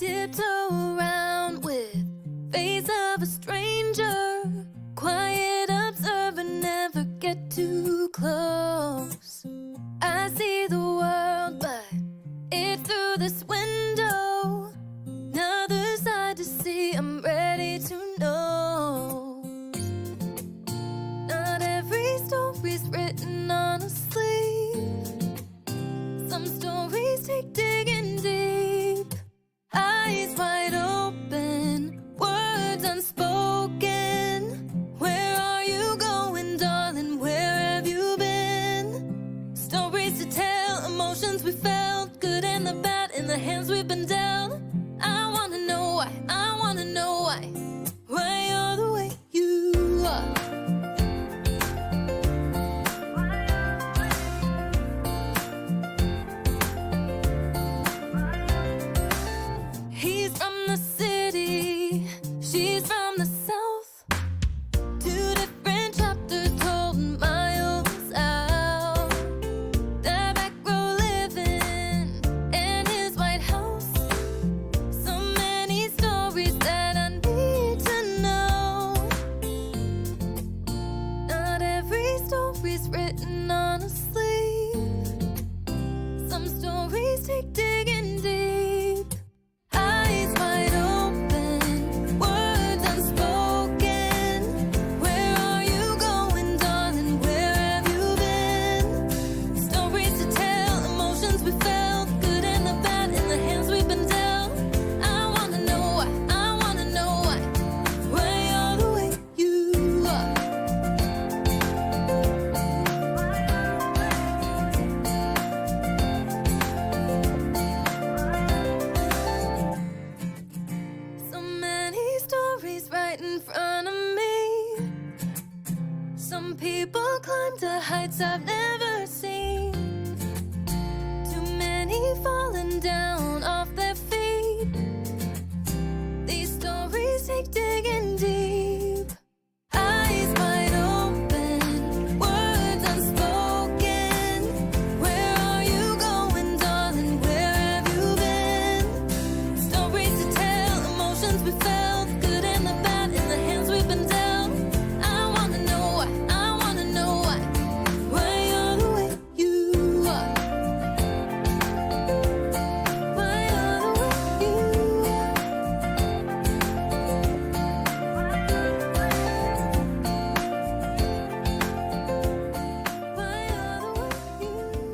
tiptoe around with face of a stranger. Quiet observer, never get too close. I see the world, but it's through this window. Another side to see, I'm ready to know. Not every story's written on a sleeve. Some stories take digging deep. Eyes wide open, words unspoken. Where are you going, darling? Where have you been? Stories to tell, emotions we felt, good and the bad in the hands we've been dealt. I wanna know why, I wanna know why you're the way you are. He's from the city, she's from the south. Two different chapters told miles out. The back row living in his White House. So many stories that I need to know. Not every story's written on a sleeve. Some stories take digging deep. Eyes wide open, words unspoken. Where are you going, darling? Where have you been? Stories to tell, emotions we felt, good and the bad in the hands we've been dealt. I wanna know why, I wanna know why you're the way you are. So many stories right in front of me. Some people climb to heights I've never seen. Too many falling down off their feet. These stories take digging deep. Eyes wide open, words unspoken. Where are you going, darling? Where have you been? Stories to tell, emotions we felt, good and the bad in the hands we've been dealt. I wanna know why, I wanna know why you're the way you are. Why you're the way you are. Why you're the way you are.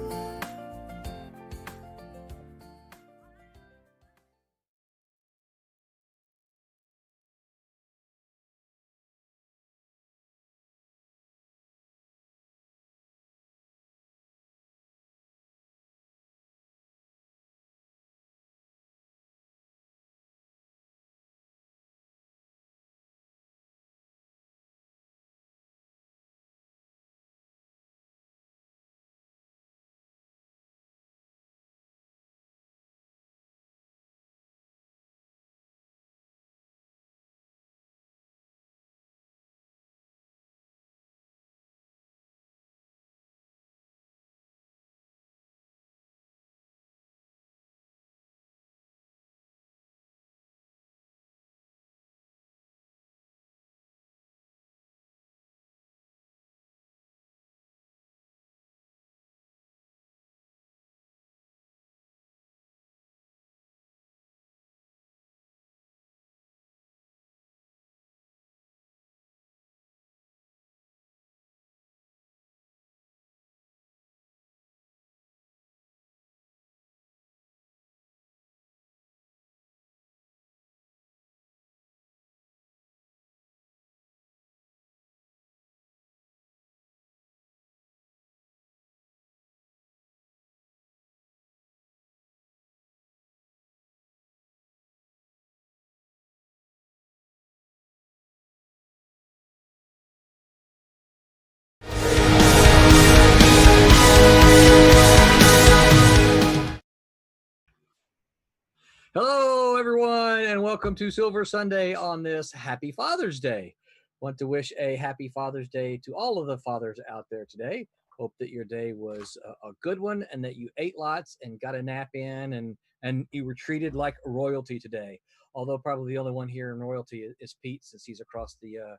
Hello, everyone, and welcome to Silver Sunday on this Happy Father's Day. Want to wish a Happy Father's Day to all of the fathers out there today. Hope that your day was a good one and that you ate lots and got a nap in and you were treated like royalty today. Although probably the only one here in royalty is Pete, since he's across the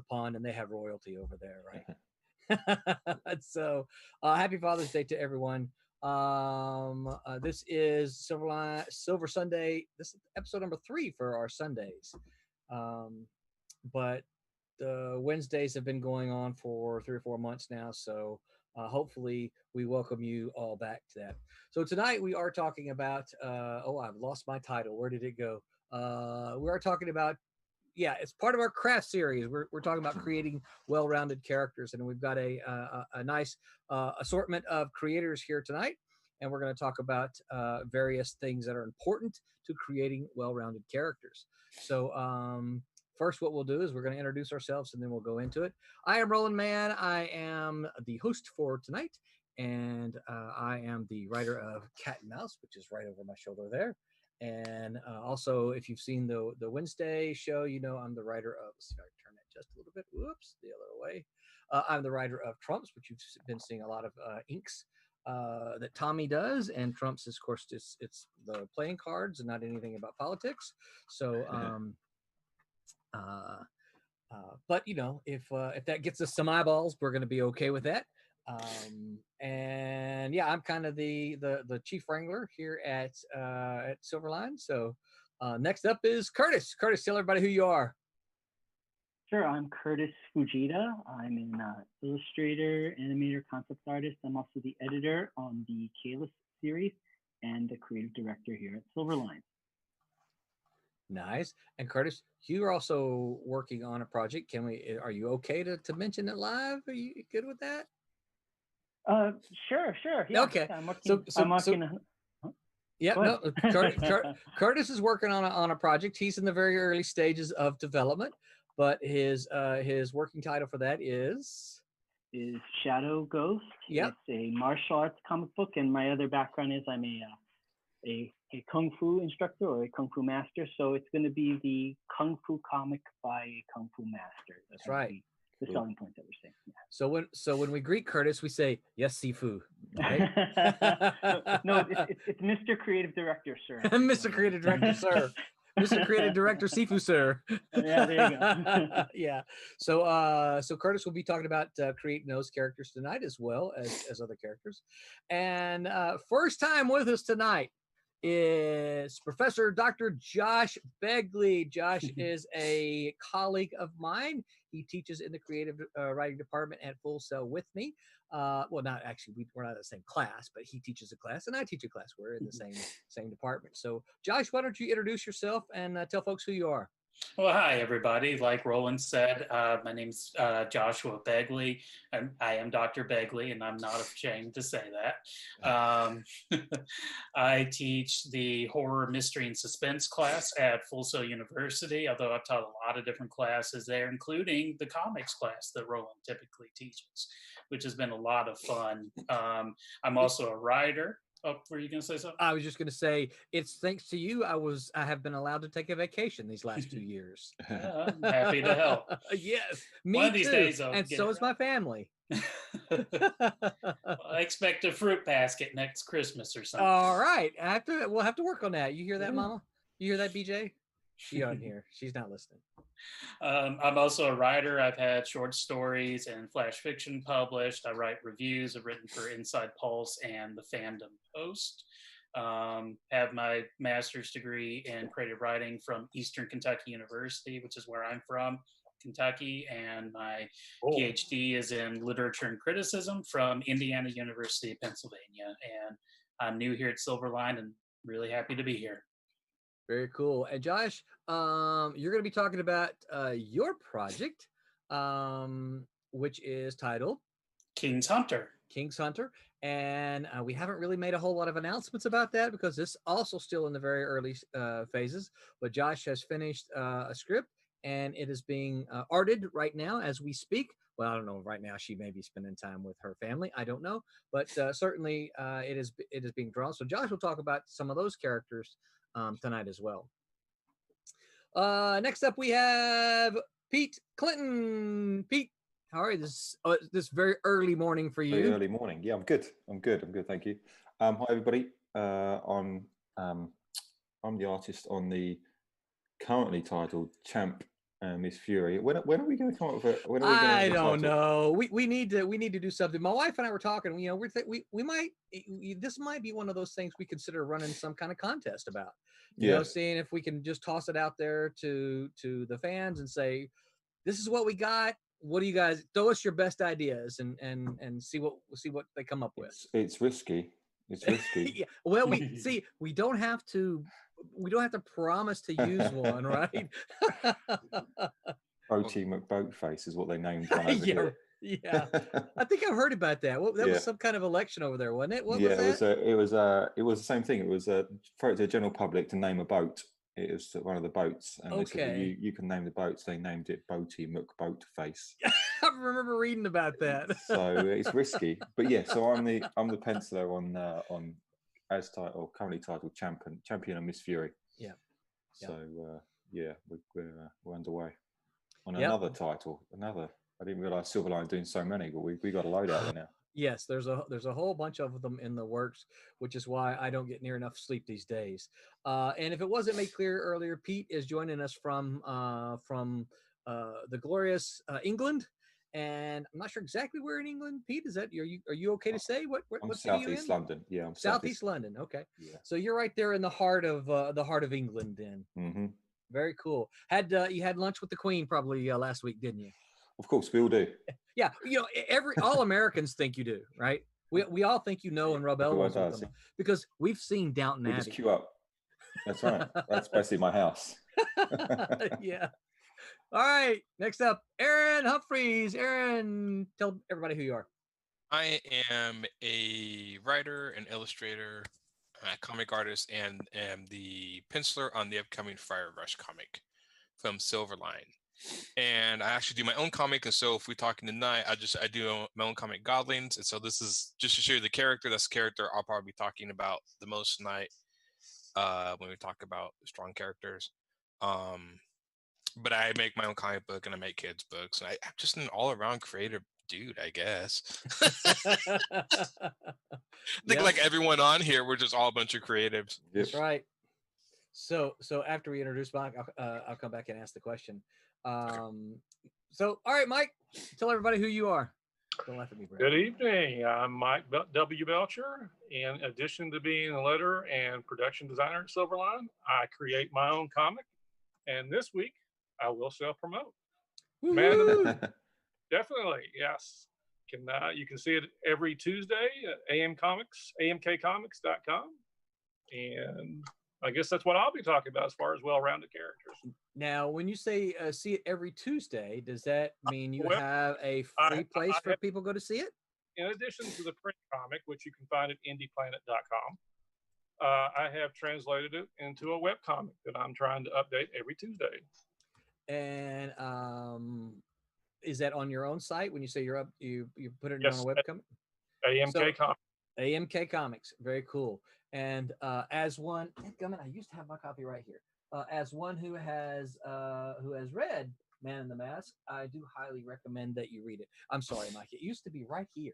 pond and they have royalty over there, right? So happy Father's Day to everyone. This is Silver Sunday. This is episode number 3 for our Sundays. But the Wednesdays have been going on for 3 or 4 months now, so hopefully we welcome you all back to that. So tonight we are talking about I've lost my title. Where did it go? We are talking about, it's part of our craft series. We're talking about creating well-rounded characters, and we've got a nice assortment of creators here tonight, and we're going to talk about various things that are important to creating well-rounded characters. So first, what we'll do is we're going to introduce ourselves, and then we'll go into it. I am Roland Mann. I am the host for tonight, and I am the writer of Cat and Mouse, which is right over my shoulder there. And also, if you've seen the Wednesday show, you know I'm the writer of, let's see if I can turn that just a little bit. Whoops, the other way. I'm the writer of Trumps, which you've been seeing a lot of inks that Tommy does. And Trumps is, of course, it's the playing cards and not anything about politics. So, but you know, if that gets us some eyeballs, we're going to be okay with that. And yeah, I'm kind of the chief wrangler here at Silverline. So next up is Kurtis. Kurtis, tell everybody who you are. Sure, I'm Kurtis Fujita. I'm an illustrator, animator, concept artist. I'm also the editor on the Kalis series and the creative director here at Silverline. Nice. And Kurtis, you're also working on a project. Are you okay to mention it live? Are you good with that? Sure. Yeah. Okay. I'm working. Yeah, no, Kurtis is working on a project. He's in the very early stages of development, but his working title for that is Shadow Ghost. Yeah. It's a martial arts comic book, and my other background is I'm a kung fu instructor or a kung fu master. So it's going to be the kung fu comic by a kung fu master. That's right. The selling point that we're saying. Yeah. So when we greet Kurtis, we say yes, Sifu. Right? No, it's Mr. Creative Director, sir. Mr. Creative Director, sir. Mr. Creative Director Sifu, sir. Yeah, there you go. Yeah. So Kurtis will be talking about creating those characters tonight as well as other characters. And first time with us tonight is Professor Dr. Josh Begley. Josh is a colleague of mine. He teaches in the creative writing department at Full Sail with me. Well, not actually, we're not in the same class, but he teaches a class and I teach a class. We're in the same department. So Josh, why don't you introduce yourself and tell folks who you are? Well, hi, everybody. Like Roland said, my name's Joshua Begley, and I am Dr. Begley, and I'm not ashamed to say that. I teach the horror, mystery, and suspense class at Full Sail University, although I've taught a lot of different classes there, including the comics class that Roland typically teaches, which has been a lot of fun. I'm also a writer. Oh, were you going to say something? I was just going to say, it's thanks to you I have been allowed to take a vacation these last 2 years. I'm happy to help. Yes, me One of these too. days and so is my family. Well, I expect a fruit basket next Christmas or something. All right, we'll have to work on that. You hear that, Mama? You hear that, BJ? She on here. She's not listening. I'm also a writer. I've had short stories and flash fiction published. I write reviews. I've written for Inside Pulse and the Fandom Post. Have my master's degree in creative writing from Eastern Kentucky University, which is where I'm from, Kentucky. And my PhD is in literature and criticism from Indiana University of Pennsylvania. And I'm new here at Silverline and really happy to be here. Very cool. And Josh, you're going to be talking about your project, which is titled King's Hunter. And we haven't really made a whole lot of announcements about that because this also still in the very early phases. But Josh has finished a script and it is being arted right now as we speak. Well, I don't know. Right now, she may be spending time with her family. I don't know. But certainly it is being drawn. So Josh will talk about some of those characters tonight as well. Next up, we have Pete Clinton. Pete, How are you this very early morning for Very you? early morning. Yeah, I'm good. I'm good. Thank you. Hi everybody. I'm the artist on the currently titled Champ and Miss Fury. When are we going to come up with it? When are we going to I don't know. We need to do something. My wife and I were talking. You know, we might this might be one of those things we consider running some kind of contest about. You know, seeing if we can just toss it out there to the fans and say, this is what we got. What do you guys throw us your best ideas and see what they come up with. It's risky. It's risky. Yeah. Well, we don't have to promise to use one, right? Boaty McBoatface is what they named one over here. Yeah. I think I've heard about that. Well, that was some kind of election over there, wasn't it? What was that? It was the same thing. It was for the general public to name a boat. It was one of the boats, and they said, you can name the boats. They named it Boaty McBoatface. I remember reading about that. So it's risky, but yeah. So I'm the penciler on as title, currently titled Champion and Miss Fury. Yeah. So we're underway on another title. I didn't realize Silverline doing so many, but we got a load out there now. Yes, there's a whole bunch of them in the works, which is why I don't get near enough sleep these days. And if it wasn't made clear earlier, Pete is joining us from the glorious England, and I'm not sure exactly where in England. Pete, are you okay to say what city you in? Southeast London. Yeah, I'm Southeast London. Okay, yeah. So you're right there in the heart of England, then. Mm-hmm. Very cool. You had lunch with the Queen probably last week, didn't you? Of course, we all do. Yeah, you know, all Americans think you do, right? We all think you know and rub elbows with them because we've seen Downton Abbey. We just queue up. That's right. That's basically my house. Yeah. All right. Next up, Aaron Humphres. Aaron, tell everybody who you are. I am a writer, an illustrator, a comic artist, and am the penciler on the upcoming Fire Rush comic from Silverline. And I actually do my own comic, and so if we're talking tonight, I do my own comic, Godlings, and so this is just to show you the character. That's the character I'll probably be talking about the most tonight when we talk about strong characters. But I make my own comic book and I make kids books. And I'm just an all-around creative dude, I guess. I think like everyone on here, we're just all a bunch of creatives. That's right. So after we introduce Mike, I'll come back and ask the question. So, all right, Mike, tell everybody who you are. Don't laugh at me, Brad. Good evening. I'm Mike W. Belcher. In addition to being a letter and production designer at Silverline, I create my own comic. And this week, I will self-promote. Definitely, yes. You can see it every Tuesday at amkcomics.com. And I guess that's what I'll be talking about as far as well-rounded characters. Now, when you say see it every Tuesday, does that mean you have a free place for people to go to see it? In addition to the print comic, which you can find at indieplanet.com, I have translated it into a webcomic that I'm trying to update every Tuesday. And is that on your own site? When you say you're up, you put it on a webcomic? Comics. AMK Comics. Very cool. And as one, I used to have my copy right here. As one who has read Man in the Mask, I do highly recommend that you read it. I'm sorry, Mike. It used to be right here.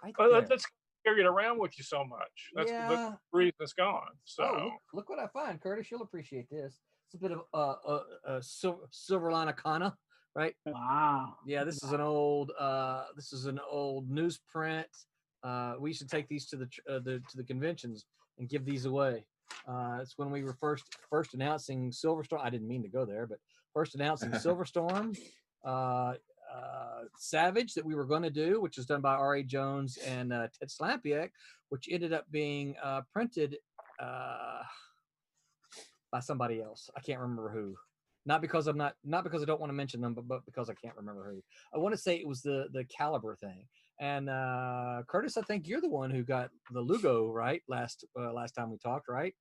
That's carried around with you so much. That's the reason it's gone. So look what I find, Curtis. You'll appreciate this. It's a bit of SilverlineComics, right? Wow. Yeah, this is an old newsprint. We used to take these to the conventions and give these away. It's when we were first announcing Silverstorm. I didn't mean to go there, but first announcing Silverstorm, Savage that we were going to do, which was done by R.A. Jones and Ted Slampiak, which ended up being printed by somebody else. I can't remember who. Not because I don't want to mention them, but because I can't remember who. I want to say it was the Caliber thing. And Curtis, I think you're the one who got the Lugo right last time we talked, right?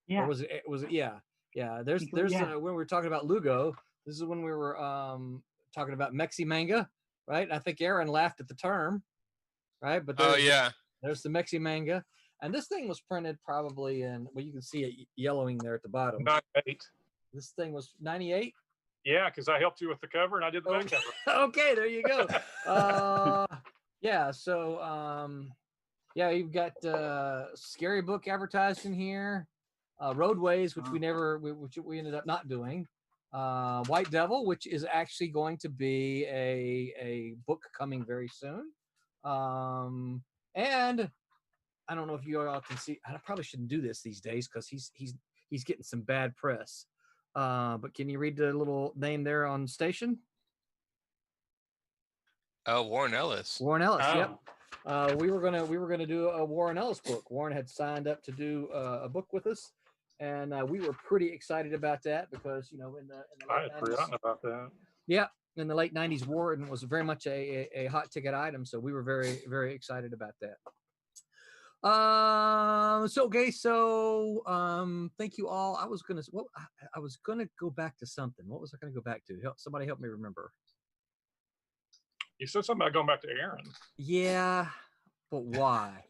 Yeah. Or was it? Yeah. There's when we were talking about Lugo. This is when we were talking about Mexi manga, right? I think Aaron laughed at the term, right? But there's the Mexi manga, and this thing was printed probably in. Well, you can see it yellowing there at the bottom. 98. This thing was 98. Yeah, because I helped you with the cover and I did the back Okay. cover. Okay, there you go. Yeah, so yeah, you've got Scary Book advertised in here, Roadways, which which we ended up not doing, White Devil, which is actually going to be a book coming very soon, and I don't know if you all can see. I probably shouldn't do this these days because he's getting some bad press. But can you read the little name there on station? Warren Ellis. Warren Ellis. Oh. Yep. We were gonna do a Warren Ellis book. Warren had signed up to do a book with us, and we were pretty excited about that because in the I late had 90s, forgotten about that. yeah, in the late 90s, Warren was very much a hot ticket item, so we were very, very excited about that. Thank you all. I was gonna go back to something. What was I gonna go back to? Somebody help me remember. You said something about going back to Aaron. Yeah, but why?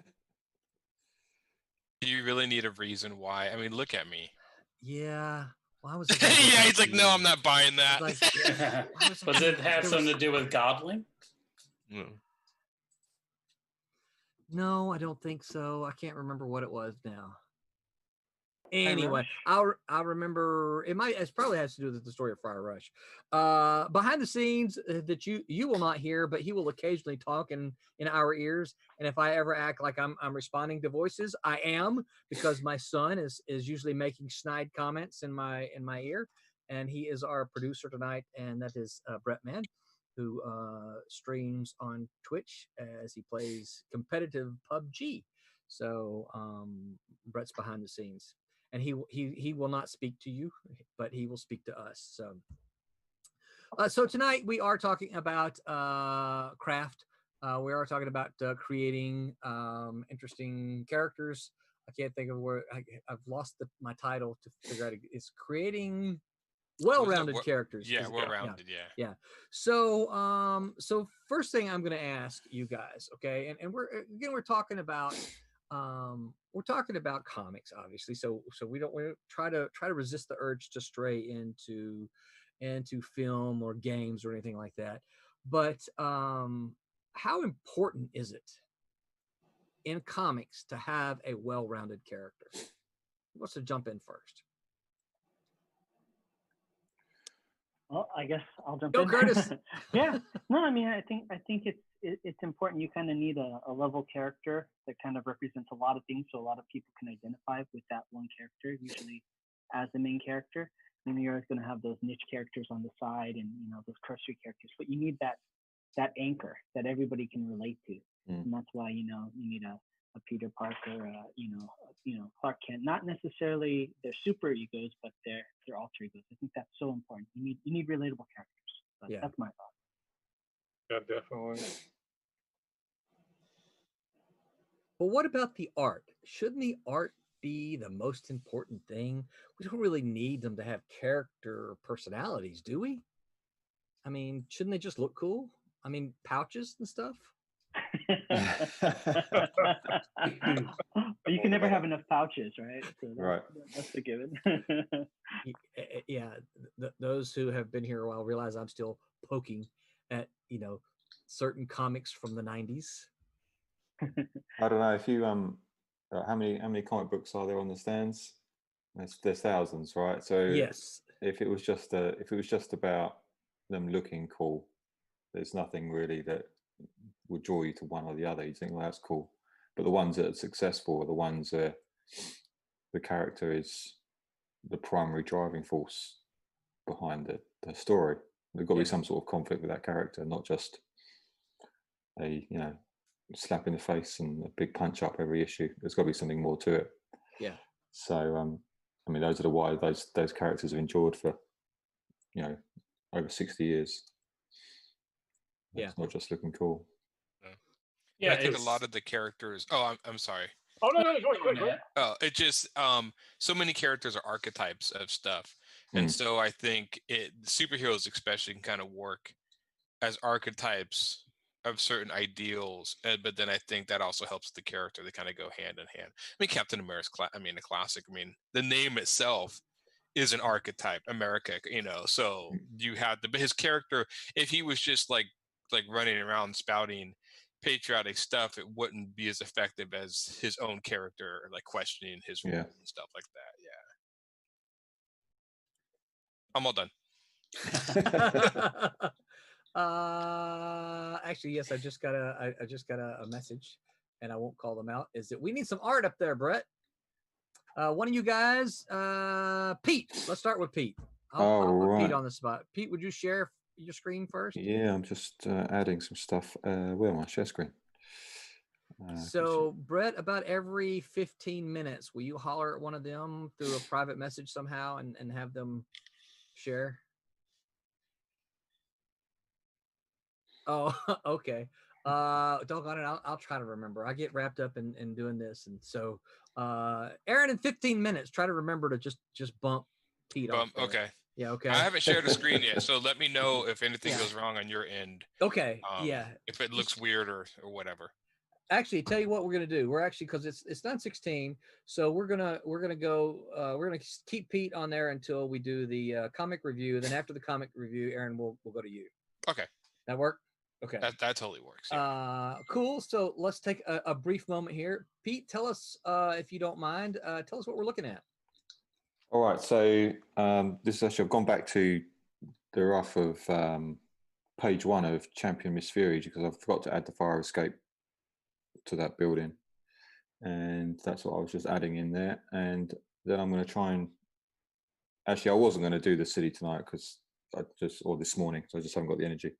Do you really need a reason why? I mean, look at me. Yeah. Well, I was. Yeah, he's like, no, I'm not buying that. Does it have something to do with Godling? No, I don't think so. I can't remember what it was now. Anyway, I'll remember. It probably has to do with the story of Friar Rush. Behind the scenes that you will not hear, but he will occasionally talk in our ears. And if I ever act like I'm responding to voices, I am, because my son is usually making snide comments in my ear, and he is our producer tonight, and that is Brett Mann, who streams on Twitch as he plays competitive PUBG. So Brett's behind the scenes. And he will not speak to you, but he will speak to us. So tonight we are talking about craft. We are talking about creating interesting characters. I can't think of where I've lost my title to figure out. It's creating well-rounded characters. Yeah, well-rounded. Yeah. So first thing I'm going to ask you guys, okay, and we're talking about. We're talking about comics, obviously, so we try to resist the urge to stray into film or games or anything like that. But how important is it in comics to have a well-rounded character? Who wants to jump in first? Well, I guess I'll jump in. Go, Kurtis. Yeah. No, I mean, I think it's important. You kind of need a level character that kind of represents a lot of things, so a lot of people can identify with that one character, usually as the main character. And you're always going to have those niche characters on the side, and those cursory characters. But you need that anchor that everybody can relate to, and that's why you need a Peter Parker, Clark Kent. Not necessarily their super egos, but their alter egos. I think that's so important. You need relatable characters. So yeah. That's my thought. Yeah, definitely. But what about the art? Shouldn't the art be the most important thing? We don't really need them to have character personalities, do we? I mean, shouldn't they just look cool? I mean, pouches and stuff. You can never have enough pouches, right? So that's a given. Yeah, those who have been here a while realize I'm still poking at certain comics from the 90s. I don't know if you how many comic books are there on the stands? There's thousands, right? So yes, if it was just about them looking cool, there's nothing really that would draw you to one or the other. You think, well, that's cool. But the ones that are successful are the ones that the character is the primary driving force behind the story. There's got to be some sort of conflict with that character, not just a slap in the face and a big punch up every issue. There's got to be something more to it. Yeah. So I mean, those are why those characters have endured for over 60 years. It's not just looking cool. Yeah, I think a lot of the characters. Oh, I'm sorry. Oh no, go ahead. Oh, it just so many characters are archetypes of stuff, and so I think superheroes especially can kind of work as archetypes of certain ideals, but then I think that also helps the character. They kind of go hand in hand. I mean, Captain America's a classic. I mean, the name itself is an archetype, America, so you have his character, if he was just like running around spouting patriotic stuff, it wouldn't be as effective as his own character, like questioning his rule and stuff like that. Yeah. I'm all done. Actually, yes, I just got a message, and I won't call them out. Is that we need some art up there, Brett? One of you guys, Pete. Let's start with Pete. I'll put Pete on the spot. Pete, would you share your screen first? Yeah, I'm just adding some stuff. Where am I? Share screen. So, Brett, about every 15 minutes, will you holler at one of them through a private message somehow and have them share? Oh, okay. Doggone it, I'll try to remember. I get wrapped up in doing this, and so Aaron, in 15 minutes, try to remember to just bump Pete off there. Okay. Yeah, okay. I haven't shared a screen yet, so let me know if anything goes wrong on your end. Okay. Yeah. If it looks weird or whatever. Actually, tell you what we're gonna do. We're actually, because it's 9:16, so we're gonna keep Pete on there until we do the comic review. Then after the comic review, Aaron, we'll go to you. Okay. That work? Okay. That totally works. Yeah. Cool. So let's take a brief moment here. Pete, tell us, if you don't mind, tell us what we're looking at. All right. So this is actually, I've gone back to the rough of page 1 of Champion Miss Fury because I forgot to add the fire escape to that building, and that's what I was just adding in there. And then I'm going to try and actually, I wasn't going to do the city tonight because or this morning, so I just haven't got the energy.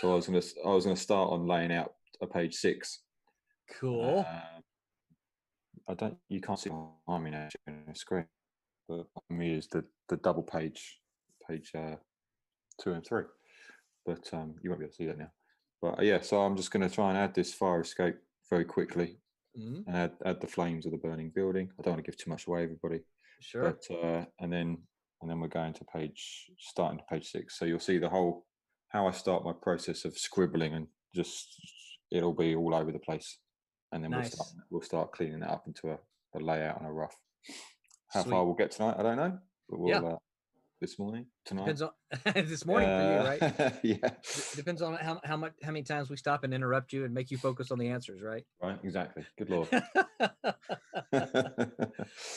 So I was going to start on laying out a page 6. Cool. You can't see my name actually on the screen, but for me is the double page 2 and 3. But you won't be able to see that now. But yeah, so I'm just going to try and add this fire escape very quickly, and add the flames of the burning building. I don't want to give too much away, everybody. Sure. But and then we're going to starting to page 6. So you'll see the whole how I start my process of scribbling, and just it'll be all over the place, and then we'll start cleaning it up into a layout and a rough. How far we'll get tonight, I don't know, but we'll this morning, tonight. Depends on this morning for you, right? Yeah. Depends on how many times we stop and interrupt you and make you focus on the answers, right? Right, exactly. Good Lord.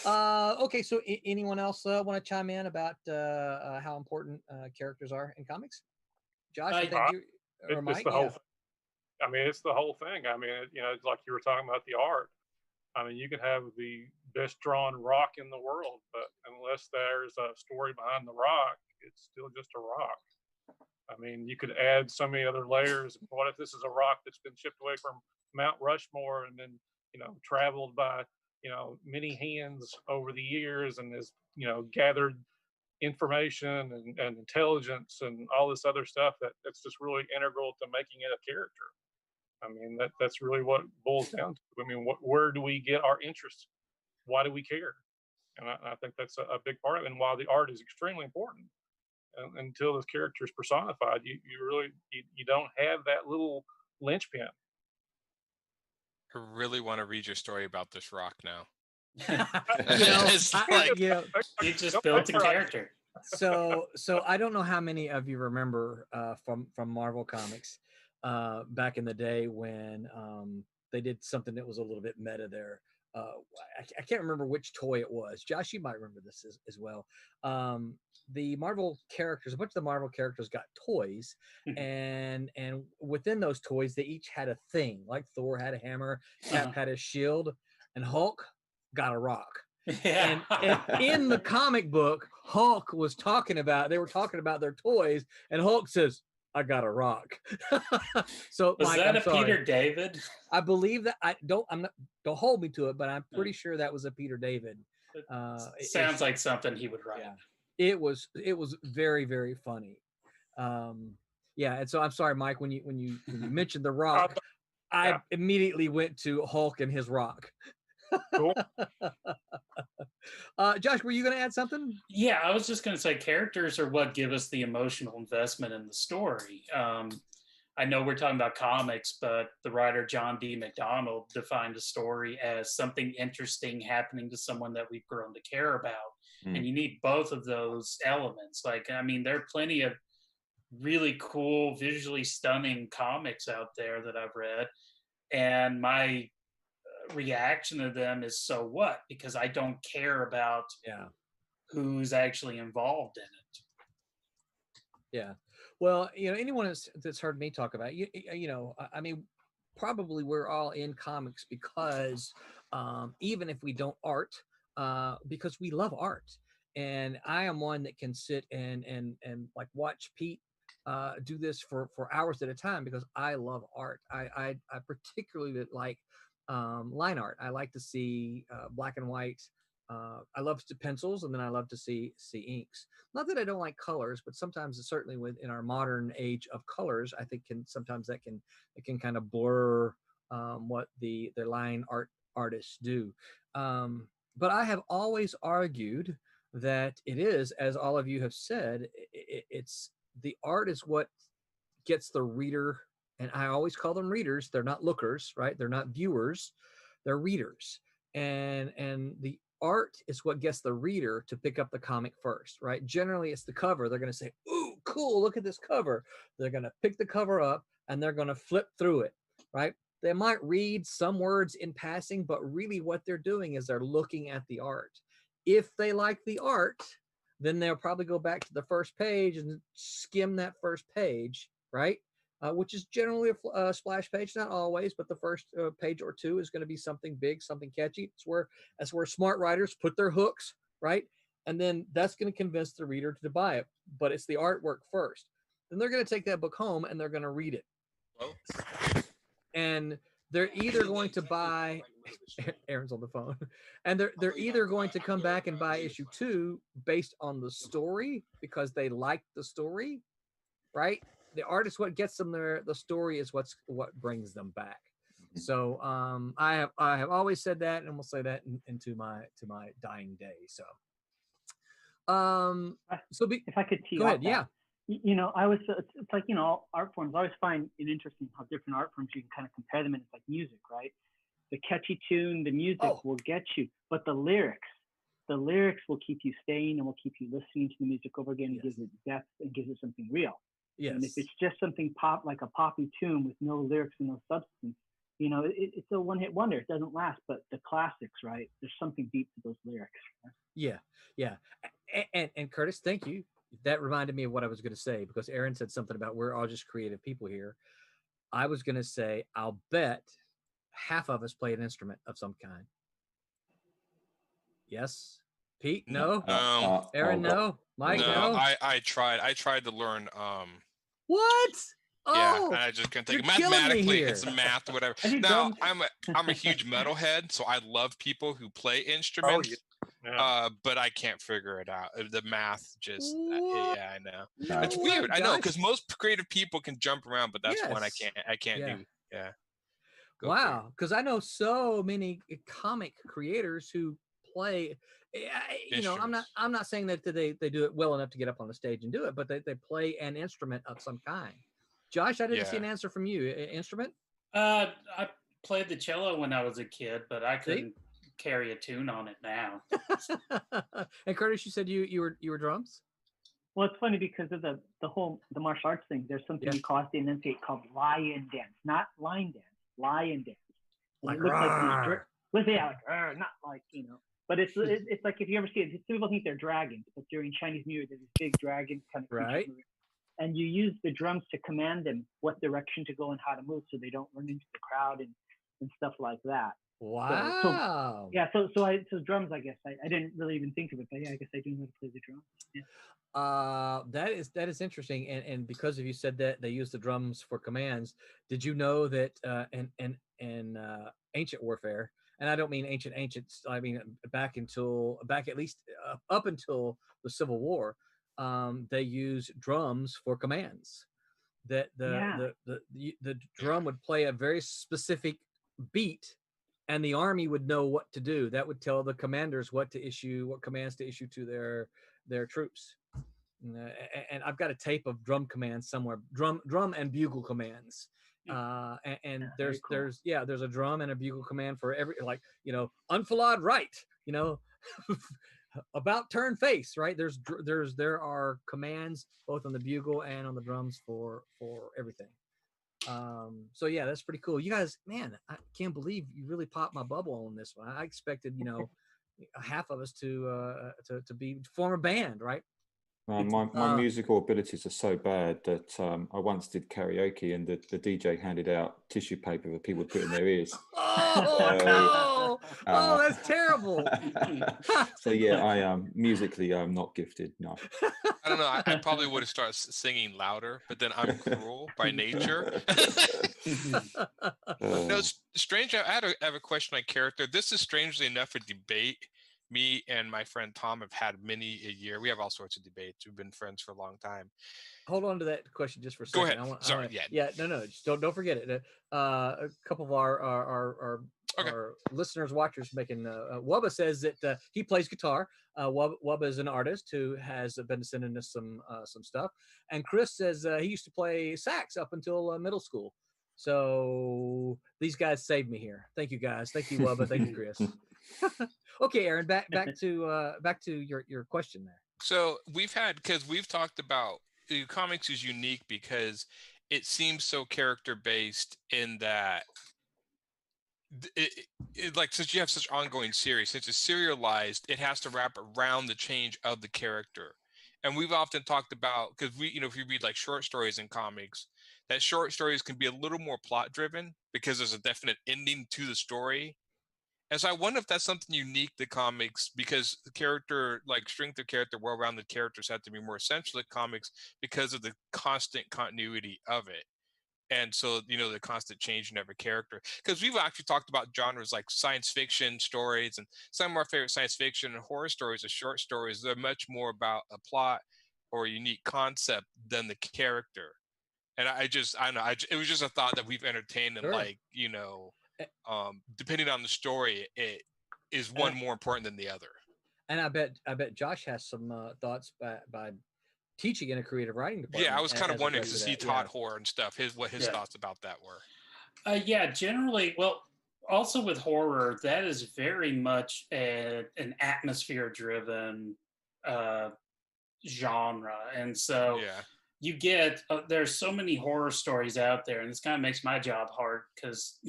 Okay, so anyone else want to chime in about how important characters are in comics? Josh, I think you or Mike. It's the whole thing. I mean, it's the whole thing. I mean, it's like you were talking about the art. I mean, you can have the best drawn rock in the world, but unless there's a story behind the rock, it's still just a rock. I mean, you could add so many other layers. What if this is a rock that's been shipped away from Mount Rushmore and then, traveled by, many hands over the years and has, gathered information and intelligence and all this other stuff that's just really integral to making it a character. I mean, that's really what it boils down to. I mean, where do we get our interest? Why do we care? And I think that's a big part of it. And while the art is extremely important, until this character is personified, you really don't have that little linchpin. I really want to read your story about this rock now. You just built a character. So I don't know how many of you remember from Marvel Comics back in the day when they did something that was a little bit meta there. I can't remember which toy it was. Josh, you might remember this as well. The Marvel characters, a bunch of the Marvel characters got toys, and within those toys, they each had a thing. Like Thor had a hammer, Cap had a shield, and Hulk got a rock. Yeah. And in the comic book, Hulk was talking about their toys, and Hulk says, I got a rock. So was Mike, that I'm sorry. Peter David? I believe that don't hold me to it, but I'm pretty sure that was a Peter David. Sounds like something he would write. Yeah. It was very, very funny. Yeah, and so I'm sorry, Mike, when you mentioned the rock, I immediately went to Hulk and his rock. Cool. Josh, were you going to add something? Yeah, I was just going to say characters are what give us the emotional investment in the story. I know we're talking about comics, but the writer John D. McDonald defined a story as something interesting happening to someone that we've grown to care about. and you need both of those elements. Like, I mean, there are plenty of really cool, visually stunning comics out there that I've read, and my reaction to them is, so what? Because I don't care about who's actually involved in it. Yeah. Well, anyone that's heard me talk about I mean, probably we're all in comics because even if we don't art, because we love art. And I am one that can sit and like watch Pete do this for hours at a time because I love art. I particularly like line art. I like to see black and white. I love to pencils, and then I love to see inks. Not that I don't like colors, but sometimes, certainly in our modern age of colors, I think sometimes it can kind of blur what the line artists do. But I have always argued that it is, as all of you have said, it's the art is what gets the reader, and I always call them readers. They're not lookers, right? They're not viewers, they're readers. And the art is what gets the reader to pick up the comic first, right? Generally, it's the cover. They're going to say, "Ooh, cool, look at this cover." They're going to pick the cover up and they're going to flip through it, right? They might read some words in passing, but really what they're doing is they're looking at the art. If they like the art, then they'll probably go back to the first page and skim that first page, right? Which is generally a splash page, not always, but the first page or two is going to be something big, something catchy. That's where smart writers put their hooks, right? And then that's going to convince the reader to buy it. But it's the artwork first. Then they're going to take that book home and they're going to read it. And they're either going to buy, Aaron's on the phone, and they're either going to come back and buy issue 2 based on the story because they like the story, right? The art is what gets them there. The story is what brings them back. So I have always said that, and we'll say that into my dying day. So if I could tee go ahead, that, yeah. It's like, art forms. I always find it interesting how different art forms, you can kind of compare them, and it's like music, right? The catchy tune, the music will get you, but the lyrics will keep you staying and will keep you listening to the music over again. It gives it depth and gives it something real. Yes. And if it's just something pop, like a poppy tune with no lyrics and no substance, it's a one-hit wonder. It doesn't last. But the classics, right? There's something deep to those lyrics. Yeah. And Kurtis, thank you. That reminded me of what I was going to say, because Aaron said something about we're all just creative people here. I was going to say, I'll bet half of us play an instrument of some kind. Yes. Pete, no. Aaron, no. Mike, no. I tried to learn. What? Yeah, Oh, and I just can't take it. you're killing me Mathematically, here. it's math or whatever. Now, I'm a huge metalhead, so I love people who play instruments. But I can't figure it out. The math just, I know. No it's way, weird. I know, because most creative people can jump around, but that's one I can't Yeah. do. Yeah. Wow, because I know so many comic creators who play. I'm not saying that they do it well enough to get up on the stage and do it, but they play an instrument of some kind. Josh, I didn't see an answer from you. Instrument? I played the cello when I was a kid, but I couldn't carry a tune on it now. And Kurtis, you said you were drums? Well, it's funny because of the martial arts thing. There's something you call the enunciate called lion dance, not line dance, lion dance. And it looks like not like But it's like, if you ever see it, people think they're dragons, but during Chinese New Year, there's this big dragon kind of creature. And you use the drums to command them what direction to go and how to move, so they don't run into the crowd and stuff like that. Wow. So drums, I guess. I didn't really even think of it, but I guess I do know how to play the drums. Yeah. That is interesting, and because of you said that they use the drums for commands, did you know that in ancient warfare, and I don't mean ancient, I mean back at least up until the Civil War, they used drums for commands. That the drum would play a very specific beat, and the army would know what to do. That would tell the commanders what commands to issue to their troops. And I've got a tape of drum commands somewhere, drum and bugle commands. And there's a drum and a bugle command for every, like, enfilade right, about turn face, right? There are commands both on the bugle and on the drums for everything. So yeah, that's pretty cool. You guys, man, I can't believe you really popped my bubble on this one. I expected, half of us to form a band, right? My musical abilities are so bad that I once did karaoke and the DJ handed out tissue paper that people would put in their ears. Oh no! Oh, that's terrible. So yeah, I am musically I'm not gifted. No. I don't know. I probably would have started singing louder, but then I'm cruel by nature. No, it's strange. I have a question on character. This is strangely enough a debate me and my friend Tom have had many a year. We have all sorts of debates. We've been friends for a long time. Hold on to that question just for a Go second. ahead. Sorry. No, just don't forget it. A couple of our listeners, watchers making. Wubba says that he plays guitar. Wubba is an artist who has been sending us some stuff. And Chris says he used to play sax up until middle school. So these guys saved me here. Thank you guys. Thank you, Wubba. Thank you, Chris. Okay, Aaron, back to your question there. So we've talked about comics is unique because it seems so character based in that like since you have such ongoing series, since it's serialized, it has to wrap around the change of the character. And we've often talked about, because if you read like short stories in comics, that short stories can be a little more plot driven because there's a definite ending to the story. And so I wonder if that's something unique to comics, because the character, like strength of character, well-rounded characters have to be more essential to comics because of the constant continuity of it. And so, the constant change in every character. Because we've actually talked about genres like science fiction stories, and some of our favorite science fiction and horror stories are short stories. They're much more about a plot or a unique concept than the character. And I don't know, it was just a thought that we've entertained, and Sure. Depending on the story, it is one more important than the other. And I bet Josh has some thoughts by teaching in a creative writing department. Yeah, I was kind of wondering because he taught horror and stuff. What his thoughts about that were. Generally, well, also with horror, that is very much an atmosphere-driven genre, and so you get there's so many horror stories out there, and this kind of makes my job hard because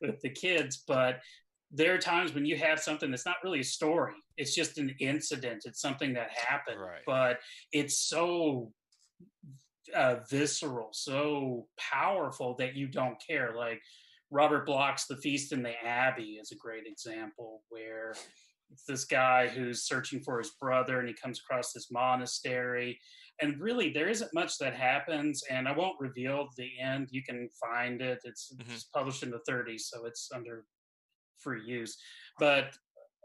with the kids, but there are times when you have something that's not really a story, it's just an incident, it's something that happened, but it's so visceral, so powerful that you don't care. Like Robert Bloch's The Feast in the Abbey is a great example, where it's this guy who's searching for his brother and he comes across this monastery, and really there isn't much that happens, and I won't reveal the end. You can find it. It's published in the 30s, so it's under free use, but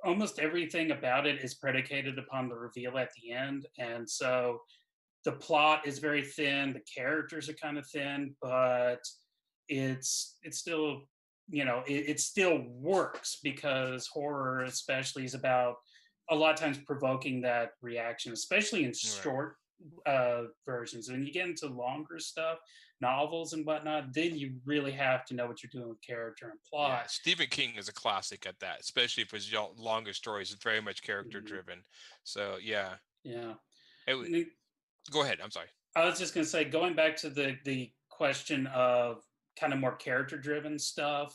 almost everything about it is predicated upon the reveal at the end. And so the plot is very thin, the characters are kind of thin, but it's still, it still works, because horror especially is about a lot of times provoking that reaction, especially in short versions. When you get into longer stuff, novels and whatnot, then you really have to know what you're doing with character and plot. Yeah, Stephen King is a classic at that, especially if it's longer stories. It's very much character driven. So yeah. Go ahead. I'm sorry. I was just going to say, going back to the question of kind of more character driven stuff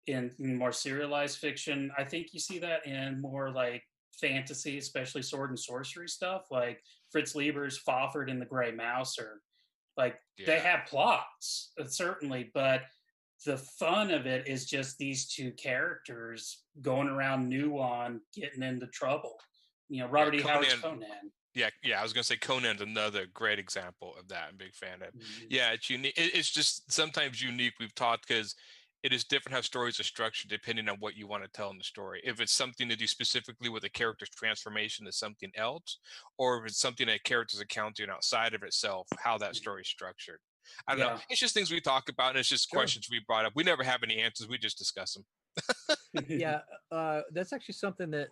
in more serialized fiction, I think you see that in more like fantasy, especially sword and sorcery stuff, like Fritz Lieber's Fafhrd and the Grey Mouse, or like they have plots, certainly, but the fun of it is just these two characters going around Nuon getting into trouble. Robert E. Howard's Conan. Yeah, I was gonna say Conan's another great example of that. I'm a big fan of. Yeah, it's unique. It's just sometimes unique. We've talked because it is different how stories are structured depending on what you want to tell in the story. If it's something to do specifically with a character's transformation to something else, or if it's something that a character's encountering outside of itself, how that story is structured. I don't know. It's just things we talk about, and it's just questions we brought up. We never have any answers. We just discuss them. Yeah, that's actually something that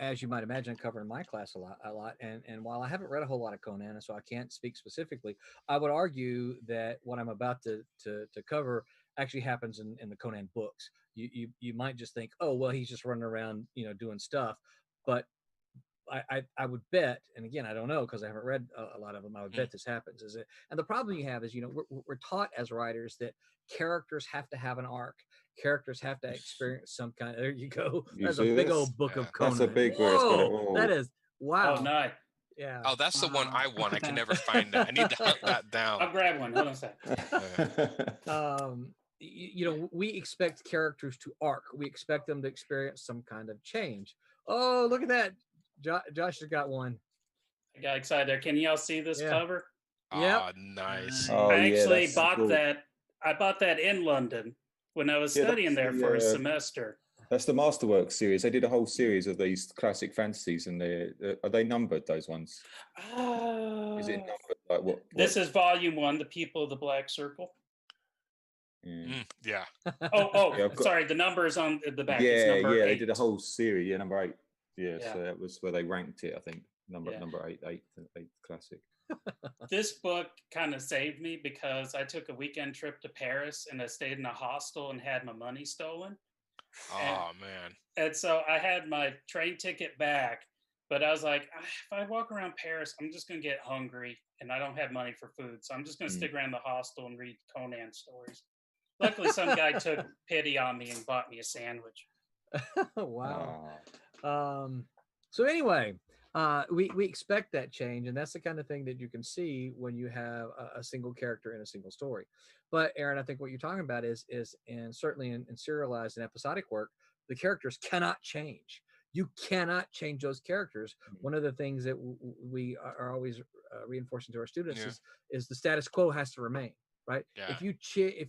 as you might imagine, I cover in my class a lot. And while I haven't read a whole lot of Conan, and so I can't speak specifically, I would argue that what I'm about to cover actually happens in the Conan books. You might just think, oh well, he's just running around, doing stuff, but I would bet, and again, I don't know because I haven't read a lot of them. I would bet this happens. And the problem you have is, we're taught as writers that characters have to have an arc. Characters have to experience some kind. There you go. That's a big old book of Conan. That's a big where it's got it all. That is wow. Oh, nice. Yeah. Oh, that's the one I want. I can never That's- find that. I need to hunt that down. I'll grab one. Hold on a second. We expect characters to arc. We expect them to experience some kind of change. Oh, look at that. Josh has got one. I got excited there. Can y'all see this cover? Yep. Oh, nice. Oh, I actually that's bought cool. that. I bought that in London when I was studying there for a semester. That's the Masterworks series. They did a whole series of these classic fantasies, and are they numbered? Those ones? Is it numbered? Like what? This is volume 1, The People of the Black Circle. Yeah. Yeah, Sorry, the number is on the back. Yeah, It's number 8. They did a whole series. Yeah, number 8. Yeah, Yeah. so that was where they ranked it. I think number 8 classic. This book kind of saved me because I took a weekend trip to Paris and I stayed in a hostel and had my money stolen. Oh, man. And so I had my train ticket back, but I was like, if I walk around Paris, I'm just going to get hungry and I don't have money for food. So I'm just going to stick around the hostel and read Conan stories. Luckily, some guy took pity on me and bought me a sandwich. Wow. So anyway, we expect that change, and that's the kind of thing that you can see when you have a single character in a single story. But Aaron, I think what you're talking about is and certainly in serialized and episodic work, the characters cannot change. You cannot change those characters. One of the things that we are always reinforcing to our students is the status quo has to remain. Right. Yeah. If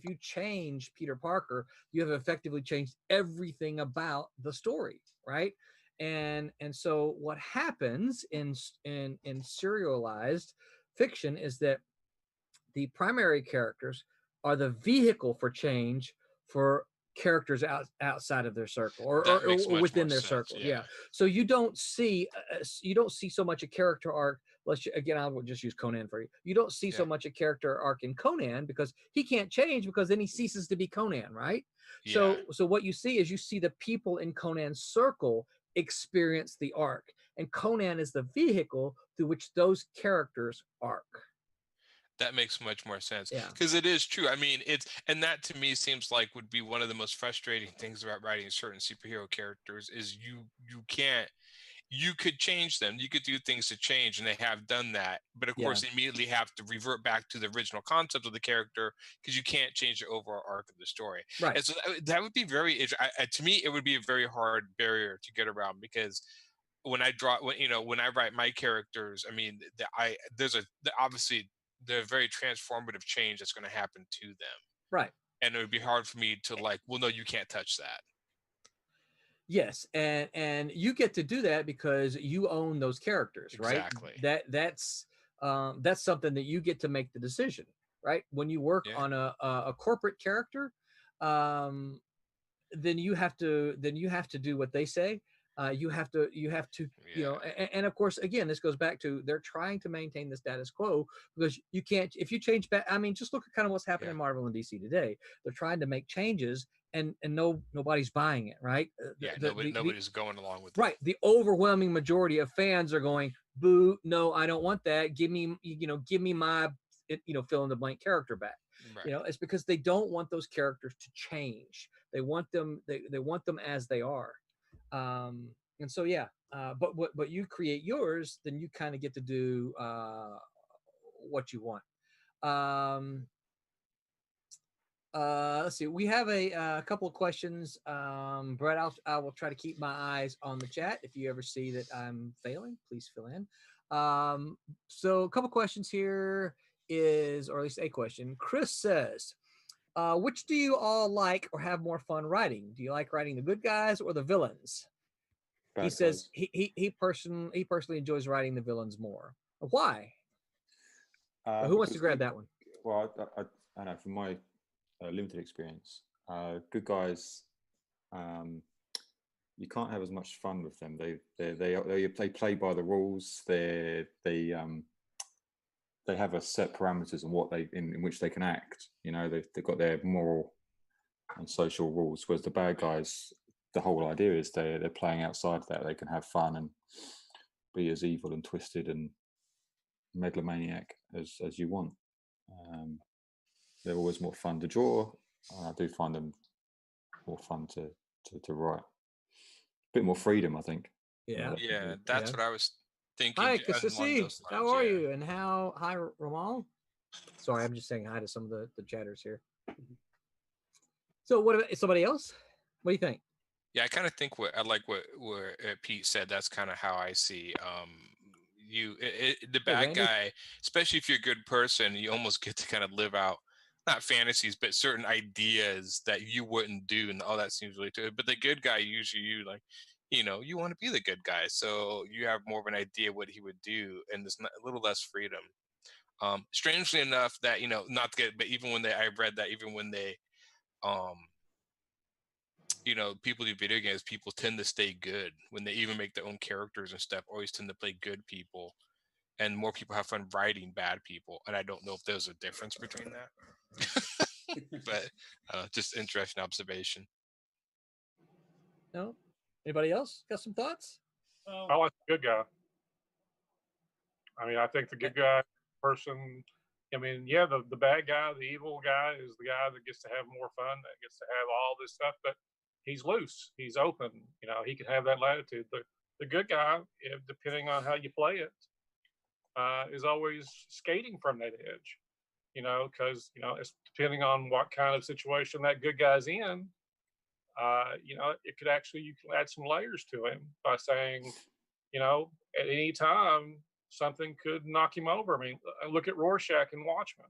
you change Peter Parker, you have effectively changed everything about the story. Right. And so what happens in serialized fiction is that the primary characters are the vehicle for change for characters outside of their circle or within their circle. Yeah. So you don't see so much a character arc. I will just use Conan for you. You don't see so much a character arc in Conan because he can't change because then he ceases to be Conan, right? Yeah. So what you see is the people in Conan's circle experience the arc, and Conan is the vehicle through which those characters arc. That makes much more sense because it is true. I mean, and that to me seems like would be one of the most frustrating things about writing certain superhero characters is you could change them. You could do things to change, and they have done that. But of course, immediately have to revert back to the original concept of the character because you can't change the overall arc of the story. Right. And so that would be to me, it would be a very hard barrier to get around because when I write my characters, I mean, obviously the very transformative change that's going to happen to them. Right. And it would be hard for me to well, no, you can't touch that. Yes, and you get to do that because you own those characters, right? Exactly. That's something that you get to make the decision, right? When you work on a corporate character, then you have to do what they say. You have to and of course, again, this goes back to they're trying to maintain the status quo because you can't if you change back. I mean, just look at kind of what's happening in Marvel and DC today. They're trying to make changes. And nobody's buying it, right? Nobody's going along with it. Right. The overwhelming majority of fans are going, boo, no, I don't want that. Give me my, fill in the blank character back. Right. It's because they don't want those characters to change. They want them, they want them as they are. And so, but you create yours, then you kind of get to do what you want. Let's see. We have a couple of questions. Brett, I will try to keep my eyes on the chat. If you ever see that I'm failing, please fill in. So a couple questions here or at least a question. Chris says, which do you all like or have more fun writing? Do you like writing the good guys or the villains? He says he personally enjoys writing the villains more. Why? Who wants to grab that one? Well, I know from my limited experience, good guys, you can't have as much fun with them. They play by the rules. They have a set parameters in what in which they can act. They've got their moral and social rules. Whereas the bad guys, the whole idea is they're playing outside of that. They can have fun and be as evil and twisted and megalomaniac as you want. They're always more fun to draw. I do find them more fun to write. A bit more freedom, I think. Yeah. Yeah, that's what I was thinking. Hi, along Kasisi. those How lines, are yeah. you? And hi, Ramal. Sorry, I'm just saying hi to some of the chatters here. So, what about somebody else? What do you think? Yeah, I kind of think what Pete said. That's kind of how I see the bad Randy? guy, especially if you're a good person, you almost get to kind of live out not fantasies, but certain ideas that you wouldn't do, and all that seems really to it. But the good guy, usually you like, you want to be the good guy, so you have more of an idea what he would do, and there's a little less freedom. Strangely enough, that not to get, but even when I read that even when they, people do video games, people tend to stay good when they even make their own characters and stuff. Always tend to play good people, and more people have fun writing bad people. And I don't know if there's a difference between that. But just interesting observation. No? Anybody else got some thoughts? I like the good guy. I mean, I think the good guy person. I mean, yeah, the bad guy, the evil guy, is the guy that gets to have more fun, that gets to have all this stuff. But he's loose, he's open. He can have that latitude. The good guy, depending on how you play it, is always skating from that edge. Because it's depending on what kind of situation that good guy's in. It could actually, you can add some layers to him by saying, at any time something could knock him over. I mean, look at Rorschach in Watchmen.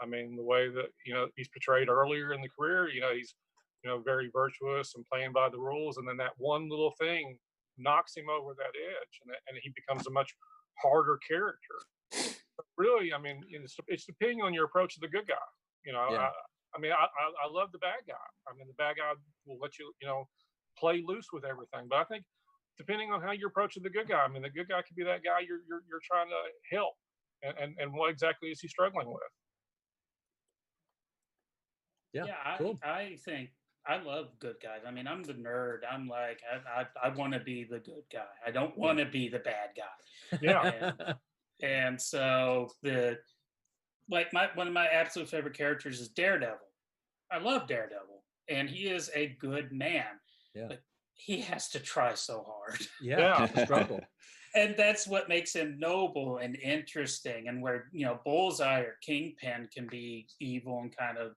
I mean, the way that he's portrayed earlier in the career, he's very virtuous and playing by the rules, and then that one little thing knocks him over that edge, and he becomes a much harder character. But really, I mean, it's depending on your approach to the good guy. Yeah. I love the bad guy. I mean, the bad guy will let you play loose with everything. But I think depending on how you approach the good guy, I mean, the good guy could be that guy you're trying to help, and what exactly is he struggling with? Yeah. Yeah, Cool. I think I love good guys. I mean, I'm the nerd. I'm like, I want to be the good guy. I don't want to be the bad guy. Yeah. And so one of my absolute favorite characters is Daredevil. I love Daredevil, and he is a good man. Yeah. But he has to try so hard. Yeah. Struggle. And that's what makes him noble and interesting, and where Bullseye or Kingpin can be evil and kind of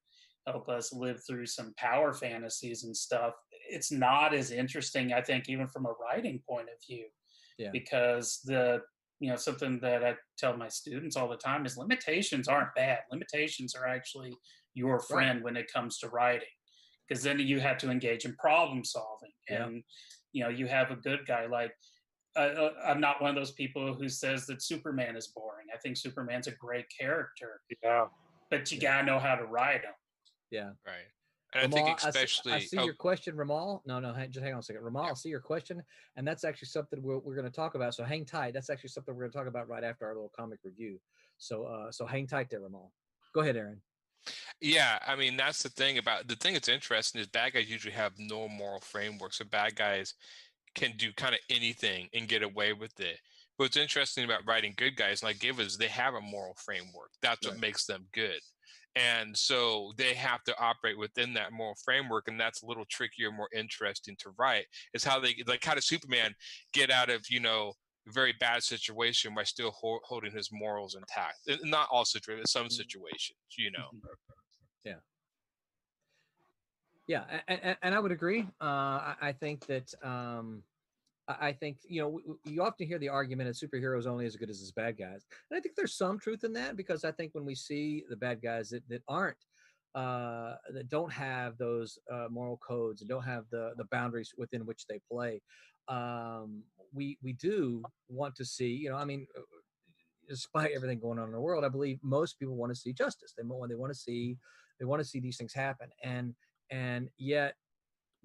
help us live through some power fantasies and stuff. It's not as interesting, I think, even from a writing point of view. Yeah. Because something that I tell my students all the time is limitations aren't bad. Limitations are actually your friend when it comes to writing, because then you have to engage in problem solving, and you have a good guy. Like I'm not one of those people who says that Superman is boring. I think Superman's a great character. Yeah. But you gotta know how to write him. Yeah. Right. And Ramal, I think especially I see your question, Ramal. No, just hang on a second. Ramal, I see your question. And that's actually something we're going to talk about. So hang tight. That's actually something we're going to talk about right after our little comic review. So hang tight there, Ramal. Go ahead, Aaron. Yeah, I mean, that's the thing that's interesting is bad guys usually have no moral framework. So bad guys can do kind of anything and get away with it. But what's interesting about writing good guys, like Givers, they have a moral framework. That's what makes them good. And so they have to operate within that moral framework, and that's a little trickier, more interesting to write. Is how how does Superman get out of a very bad situation by still holding his morals intact? Not all situations, some situations, Yeah, and I would agree. I think that I think you often hear the argument that superheroes only as good as his bad guys, and I think there's some truth in that, because I think when we see the bad guys that aren't that don't have those moral codes and don't have the boundaries within which they play, we do want to see. I mean, despite everything going on in the world, I believe most people want to see justice. They want to see these things happen, and yet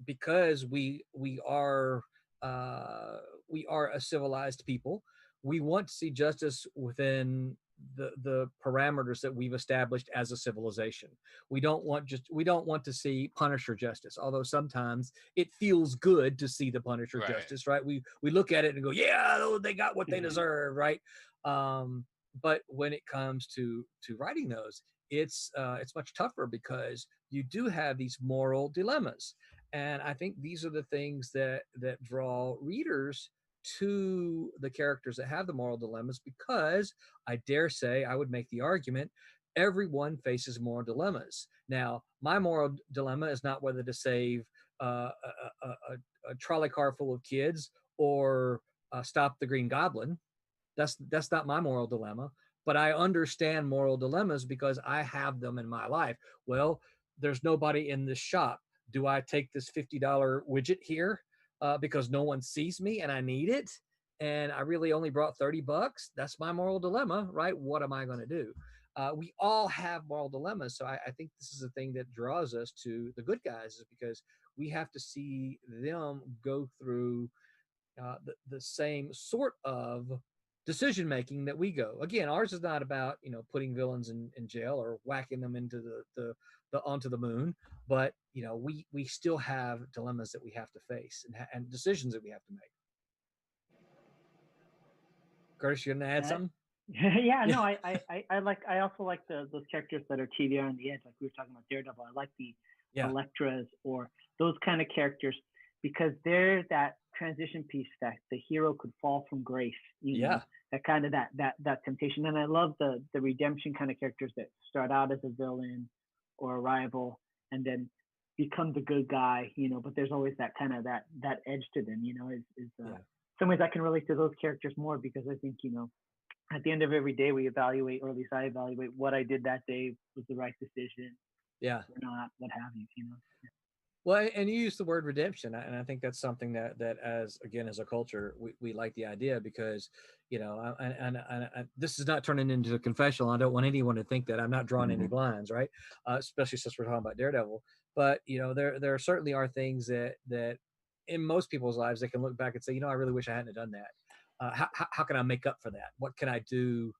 because we are a civilized people, we want to see justice within the parameters that we've established as a civilization. We don't want to see Punisher justice, although sometimes it feels good to see the Punisher Right. justice, right? We look at it and go, yeah, they got what they deserve, right? But when it comes to writing those, it's much tougher because you do have these moral dilemmas, and I think these are the things that draw readers to the characters that have the moral dilemmas, because I dare say I would make the argument everyone faces moral dilemmas. Now, my moral dilemma is not whether to save a trolley car full of kids or stop the Green Goblin. That's not my moral dilemma, but I understand moral dilemmas because I have them in my life. Well, there's nobody in this shop. Do I take this $50 widget here because no one sees me and I need it, and I really only brought $30? That's my moral dilemma, right? What am I going to do? We all have moral dilemmas, so I think this is the thing that draws us to the good guys, is because we have to see them go through the same sort of decision making that we go. Again, ours is not about putting villains in jail or whacking them into the onto the moon, but we still have dilemmas that we have to face and decisions that we have to make. Curtis, you gonna add something? Yeah, no, I also like those characters that are TVR on the edge, like we were talking about Daredevil. I like the Electras or those kind of characters, because they're that transition piece that the hero could fall from grace, know, that kind of that temptation. And I love the redemption kind of characters that start out as a villain or a rival and then become the good guy, but there's always that kind of that edge to them, some ways I can relate to those characters more, because I think, at the end of every day we evaluate, or at least I evaluate, what I did that day was the right decision. Yeah. Or not, what have you, Well, and you use the word redemption, and I think that's something that as a culture, we like the idea, because, and this is not turning into a confessional. I don't want anyone to think that I'm not drawing any blinds, right? Especially since we're talking about Daredevil. But, there certainly are things that in most people's lives, they can look back and say, I really wish I hadn't done that. How can I make up for that? What can I do?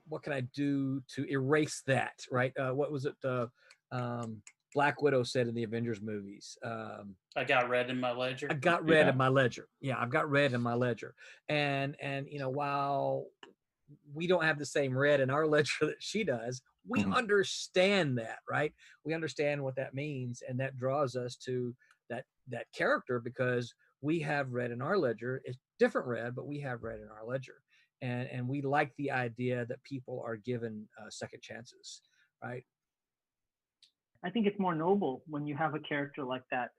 What can I do to erase that, right? What was it? Black Widow said in the Avengers movies, I got red in my ledger. I got red in my ledger. Yeah, I've got red in my ledger. And while we don't have the same red in our ledger that she does, we understand that, right? We understand what that means, and that draws us to that character, because we have red in our ledger. It's different red, but we have red in our ledger. And we like the idea that people are given second chances, right? I think it's more noble when you have a character like that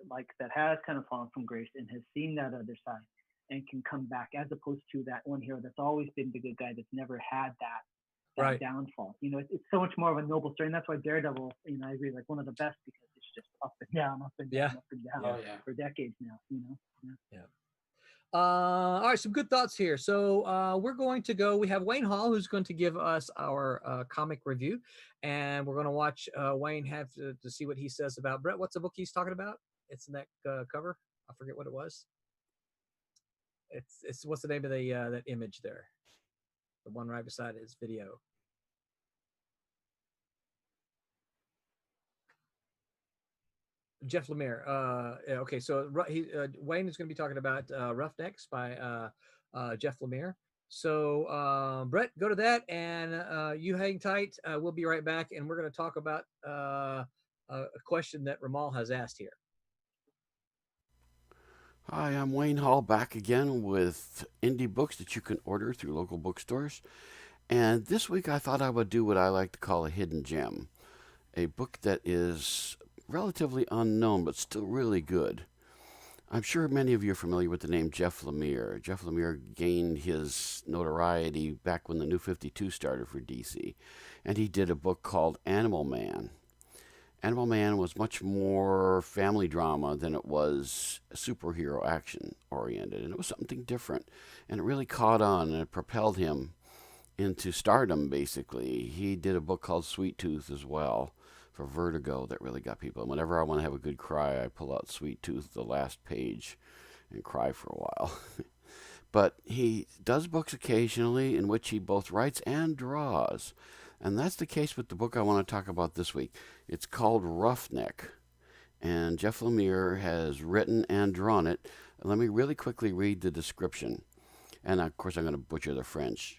has kind of fallen from grace and has seen that other side and can come back, as opposed to that one hero that's always been the good guy that's never had that downfall. It's so much more of a noble story, and that's why Daredevil, I agree, like one of the best, because it's just up and down, up and down, up and down for decades now. All right, some good thoughts here. So we're going to go. We have Wayne Hall, who's going to give us our comic review, and we're going to watch Wayne have to see what he says about Brett. What's the book he's talking about? It's in that cover. I forget what it was. It's what's the name of the that image there? The one right beside his video. Jeff Lemire. Okay, so Wayne is going to be talking about Roughnecks by Jeff Lemire. So Brett, go to that, and you hang tight. We'll be right back, and we're going to talk about a question that Ramal has asked here. Hi, I'm Wayne Hall, back again with indie books that you can order through local bookstores. And this week I thought I would do what I like to call a hidden gem, a book that is relatively unknown but still really good. I'm sure many of you are familiar with the name Jeff Lemire. Jeff Lemire gained his notoriety back when the New 52 started for DC, and he did a book called Animal Man. Animal Man was much more family drama than it was superhero action oriented, and it was something different, and it really caught on, and it propelled him into stardom, basically. He did a book called Sweet Tooth as well for Vertigo that really got people. And whenever I want to have a good cry, I pull out Sweet Tooth, the last page, and cry for a while. but he does books occasionally in which he both writes and draws. And that's the case with the book I want to talk about this week. It's called Roughneck, and Jeff Lemire has written and drawn it. Let me really quickly read the description. And of course, I'm going to butcher the French.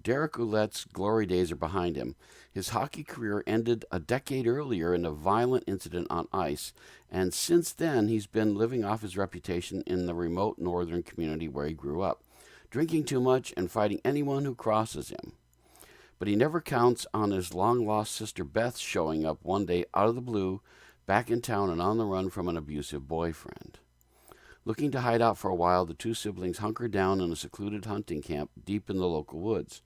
Derek Ouellette's glory days are behind him. His hockey career ended a decade earlier in a violent incident on ice, and since then, he's been living off his reputation in the remote northern community where he grew up, drinking too much and fighting anyone who crosses him. But he never counts on his long-lost sister Beth showing up one day out of the blue, back in town and on the run from an abusive boyfriend. Looking to hide out for a while, the two siblings hunker down in a secluded hunting camp deep in the local woods.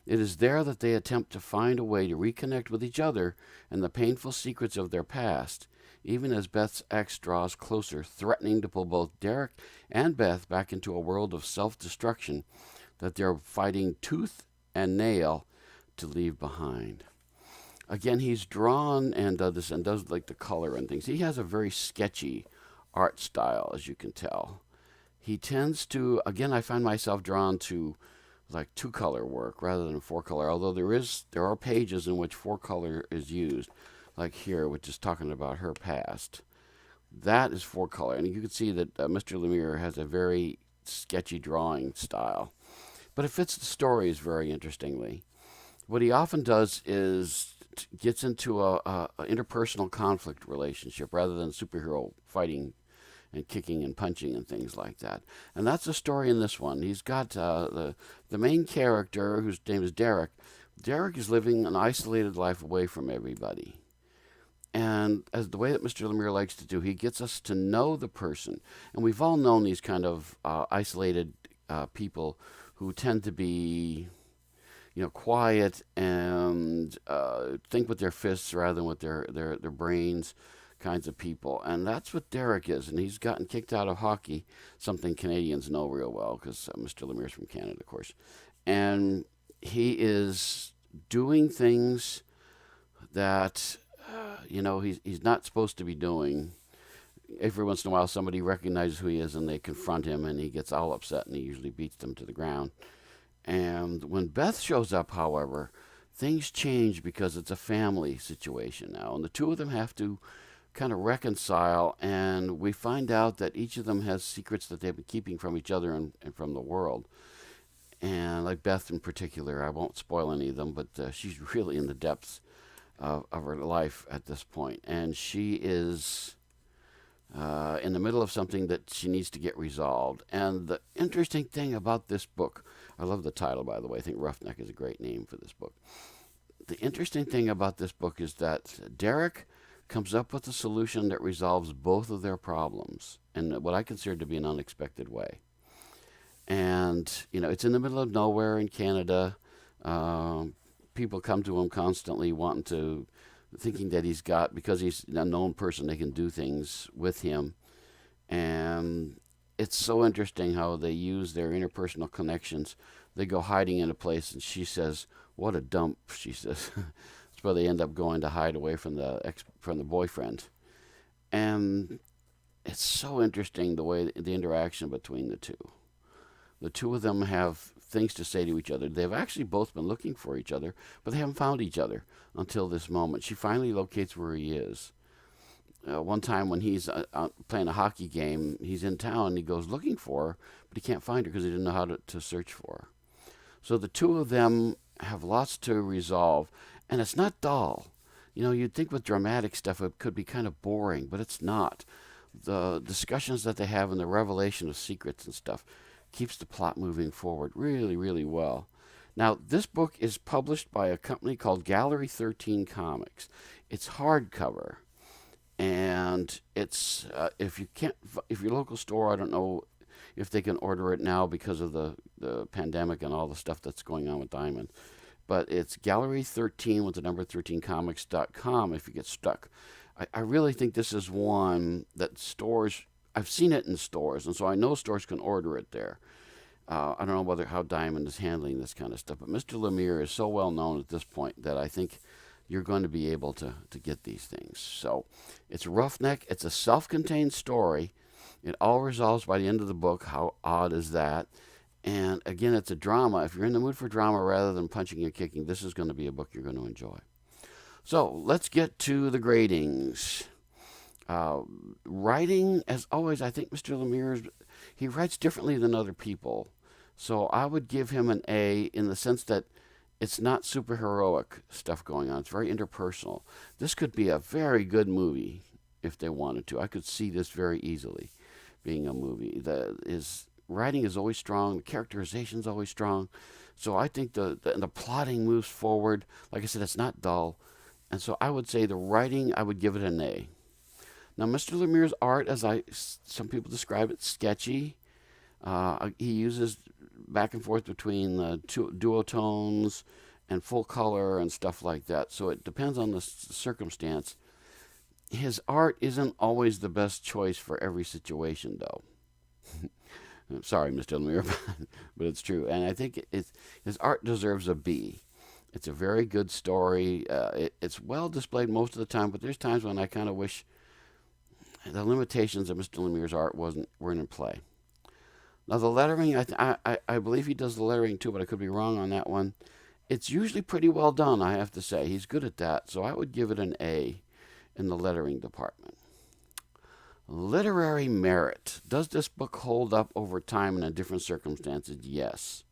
It is there that they attempt to find a way to reconnect with each other and the painful secrets of their past, even as Beth's ex draws closer, threatening to pull both Derek and Beth back into a world of self-destruction that they're fighting tooth and nail to leave behind. Again, he's drawn and does like the color and things. He has a very sketchy art style, as you can tell. He tends to, again, I find myself drawn to like 2-color work rather than 4-color, although there are pages in which 4-color is used, like here, which is talking about her past. That is 4-color, and you can see that Mr. Lemire has a very sketchy drawing style, but it fits the stories very interestingly. What he often does is gets into a interpersonal conflict relationship rather than superhero fighting and kicking and punching and things like that. And that's the story in this one. He's got the main character, whose name is Derek. Derek is living an isolated life away from everybody. And as the way that Mr. Lemire likes to do, he gets us to know the person. And we've all known these kind of isolated people who tend to be, quiet and think with their fists rather than with their brains, kinds of people. And that's what Derek is. And he's gotten kicked out of hockey, something Canadians know real well because Mr. Lemire's from Canada, of course. And he is doing things that, he's not supposed to be doing. Every once in a while, somebody recognizes who he is and they confront him and he gets all upset and he usually beats them to the ground. And when Beth shows up, however, things change because it's a family situation now. And the two of them have to kind of reconcile, and we find out that each of them has secrets that they've been keeping from each other and from the world. And like Beth in particular, I won't spoil any of them, but she's really in the depths of her life at this point. And she is in the middle of something that she needs to get resolved. And the interesting thing about this book, I love the title, by the way. I think Roughneck is a great name for this book. The interesting thing about this book is that Derek comes up with a solution that resolves both of their problems in what I consider to be an unexpected way. And, it's in the middle of nowhere in Canada. People come to him constantly thinking that because he's a known person, they can do things with him. And it's so interesting how they use their interpersonal connections. They go hiding in a place, and she says, "What a dump," she says. That's where they end up going to hide away from the boyfriend. And it's so interesting the way the interaction between the two. The two of them have things to say to each other. They've actually both been looking for each other, but they haven't found each other until this moment. She finally locates where he is. One time when he's playing a hockey game, he's in town and he goes looking for her, but he can't find her because he didn't know how to search for her. So the two of them have lots to resolve, and it's not dull. You'd think with dramatic stuff it could be kind of boring, but it's not. The discussions that they have and the revelation of secrets and stuff keeps the plot moving forward really, really well. Now, this book is published by a company called Gallery 13 Comics. It's hardcover. And it's if your local store, I don't know if they can order it now because of the pandemic and all the stuff that's going on with Diamond, but it's Gallery 13 with the number 13comics.com if you get stuck. I really think this is one that stores, I've seen it in stores, and so I know stores can order it there. I don't know how Diamond is handling this kind of stuff, but Mr. Lemire is so well known at this point that I think you're going to be able to get these things. So it's Roughneck. It's a self-contained story. It all resolves by the end of the book. How odd is that? And again, it's a drama. If you're in the mood for drama rather than punching and kicking, this is going to be a book you're going to enjoy. So let's get to the gradings. Writing, as always, I think Mr. Lemire, he writes differently than other people. So I would give him an A in the sense that it's not superheroic stuff going on. It's very interpersonal. This could be a very good movie if they wanted to. I could see this very easily being a movie. His writing is always strong. The characterization is always strong. So I think the plotting moves forward. Like I said, it's not dull. And so I would say the writing, I would give it an A. Now, Mr. Lemire's art, as some people describe it, sketchy. He uses back and forth between duotones and full color and stuff like that. So it depends on the circumstance. His art isn't always the best choice for every situation, though. I'm sorry, Mr. Lemire, but it's true. And I think his art deserves a B. It's a very good story. It's well displayed most of the time, but there's times when I kind of wish the limitations of Mr. Lemire's art weren't in play. Now, the lettering, I believe he does the lettering too, but I could be wrong on that one. It's usually pretty well done, I have to say. He's good at that, so I would give it an A in the lettering department. Literary merit. Does this book hold up over time and in different circumstances? Yes.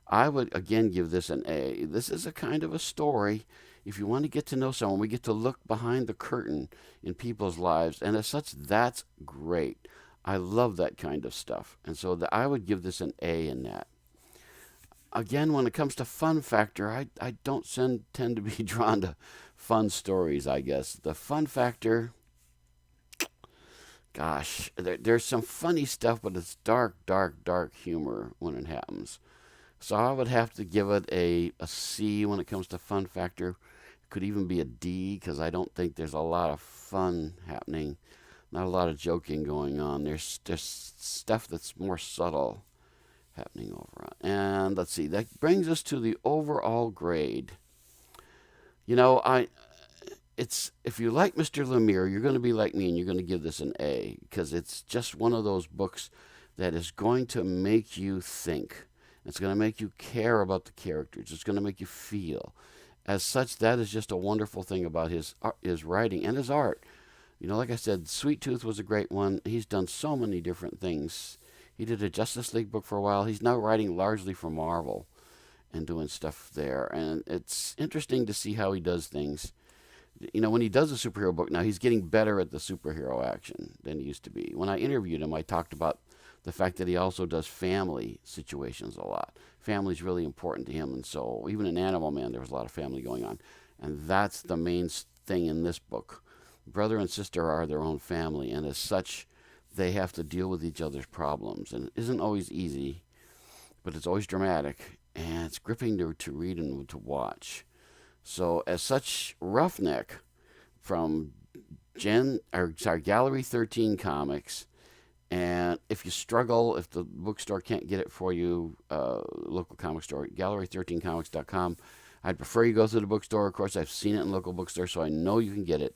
I would, again, give this an A. This is a kind of a story. If you want to get to know someone, we get to look behind the curtain in people's lives, and as such, that's great. I love that kind of stuff, and so I would give this an A in that. Again, when it comes to fun factor, I don't tend to be drawn to fun stories, I guess. The fun factor, gosh, there's some funny stuff, but it's dark, dark, dark humor when it happens. So I would have to give it a C when it comes to fun factor. It could even be a D because I don't think there's a lot of fun happening. Not a lot of joking going on. There's stuff that's more subtle happening over on. And let's see, that brings us to the overall grade. You know, if you like Mr. Lemire, you're going to be like me and you're going to give this an A because it's just one of those books that is going to make you think. It's going to make you care about the characters. It's going to make you feel. As such, that is just a wonderful thing about his writing and his art. You know, like I said, Sweet Tooth was a great one. He's done so many different things. He did a Justice League book for a while. He's now writing largely for Marvel and doing stuff there. And it's interesting to see how he does things. You know, when he does a superhero book now, he's getting better at the superhero action than he used to be. When I interviewed him, I talked about the fact that he also does family situations a lot. Family's really important to him, and so even in Animal Man, there was a lot of family going on. And that's the main thing in this book. Brother and sister are their own family, and as such, they have to deal with each other's problems. And it isn't always easy, but it's always dramatic, and it's gripping to read and to watch. So as such, Roughneck from Gallery 13 Comics. And if you struggle, if the bookstore can't get it for you, local comic store, gallery13comics.com. I'd prefer you go to the bookstore. Of course, I've seen it in local bookstores, so I know you can get it.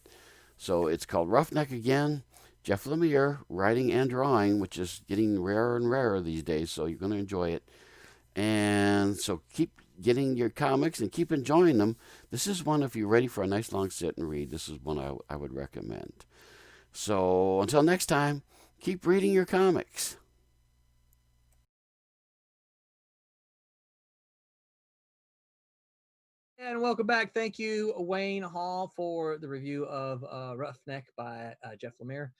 So it's called Roughneck again. Jeff Lemire, writing and drawing, which is getting rarer and rarer these days, so you're going to enjoy it. And so keep getting your comics and keep enjoying them. This is one, if you're ready for a nice long sit and read, this is one I would recommend. So until next time, keep reading your comics. And welcome back. Thank you, Wayne Hall, for the review of Roughneck by Jeff Lemire.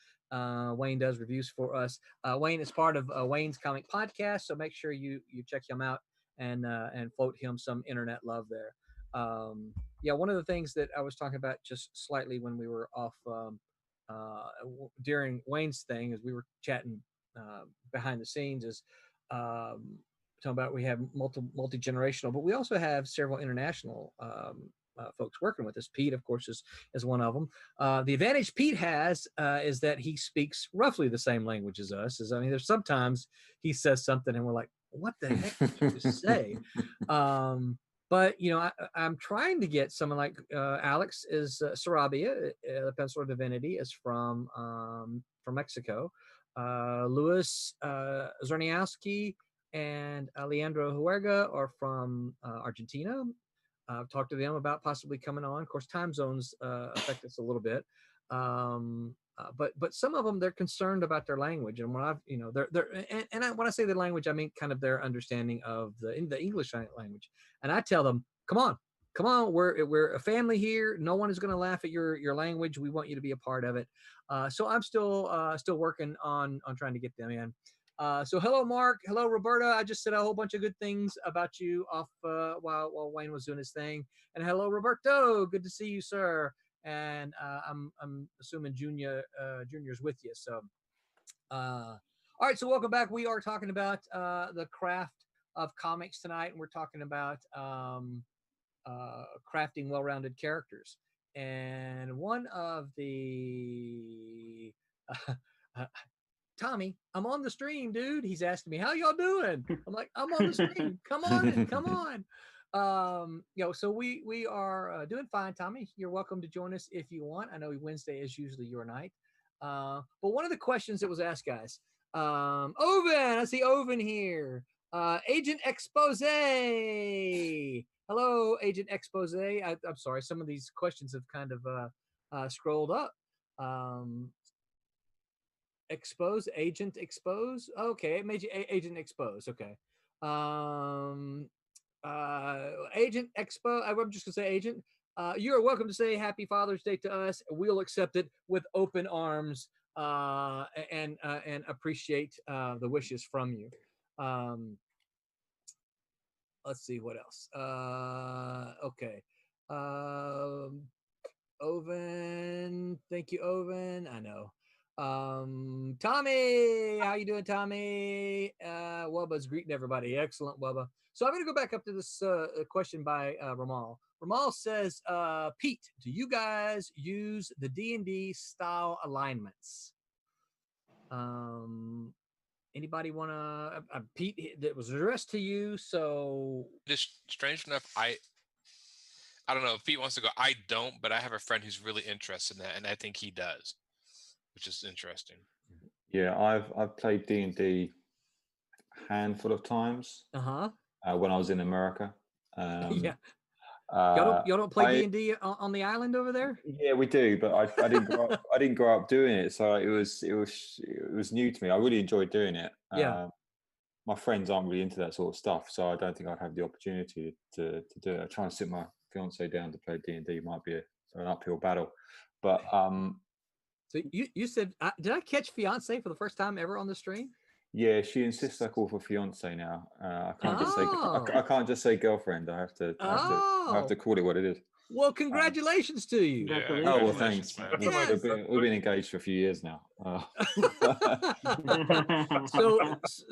Wayne does reviews for us. Wayne is part of Wayne's Comic Podcast, so make sure you check him out and float him some internet love there. Yeah, one of the things that I was talking about just slightly when we were off during Wayne's thing, as we were chatting behind the scenes, is talking about we have multi-generational, but we also have several international folks working with us. Pete, of course, is one of them. The advantage Pete has is that he speaks roughly the same language as us. I mean, there's sometimes he says something and we're like, what the heck did you say? But, you know, I'm trying to get someone like Alex is Sarabia, the Penciler Divinity, is from Mexico. Louis Zerniowski and Leandro Huerga are from Argentina. I've talked to them about possibly coming on. Of course, time zones affect us a little bit, but some of them, they're concerned about their language. And when I've, when I say their language, I mean kind of their understanding of the English language. And I tell them, come on, we're a family here. No one is going to laugh at your language. We want you to be a part of it. So I'm still working on trying to get them in. So hello, Mark. Hello, Roberta. I just said a whole bunch of good things about you off while Wayne was doing his thing. And hello, Roberto. Good to see you, sir. And I'm assuming Junior's with you. So, all right. So welcome back. We are talking about the craft of comics tonight, and we're talking about crafting well-rounded characters. And one of the Tommy, I'm on the stream, dude. He's asking me, how y'all doing? I'm like, I'm on the stream. Come on. So we are doing fine, Tommy. You're welcome to join us if you want. I know Wednesday is usually your night. But one of the questions that was asked, guys, Oven, I see Oven here. Agent Expose. Hello, Agent Expose. I'm sorry, some of these questions have kind of scrolled up. Agent Expose. Okay, it made you Agent Expose. Okay. Agent Expo. I'm just gonna say Agent. You are welcome to say Happy Father's Day to us. We'll accept it with open arms and appreciate the wishes from you. Let's see what else. Okay. Oven. Thank you, Oven. I know. Tommy, how you doing, Tommy? Wubba's greeting everybody. Excellent, Wubba. So I'm going to go back up to this question by Ramal. Ramal says, Pete, do you guys use the D&D style alignments? Anybody want to? Pete, that was addressed to you. So just strange enough, I don't know if Pete wants to go. I don't, but I have a friend who's really interested in that, and I think he does, which is interesting. Yeah, I've played D&D a handful of times. When I was in America. Yeah. Y'all don't play D&D on the island over there? Yeah, we do, but I didn't grow up. I didn't grow up doing it, so it was new to me. I really enjoyed doing it. Yeah. My friends aren't really into that sort of stuff, so I don't think I'd have the opportunity to do it. I try and sit my fiance down to play D&D might be an uphill battle, but So you said, did I catch fiance for the first time ever on the stream? Yeah, she insists I call her fiance now. I can't just say girlfriend. I have to call it what it is. Well, congratulations to you. Yeah, oh, well, thanks. Yes. We've been engaged for a few years now.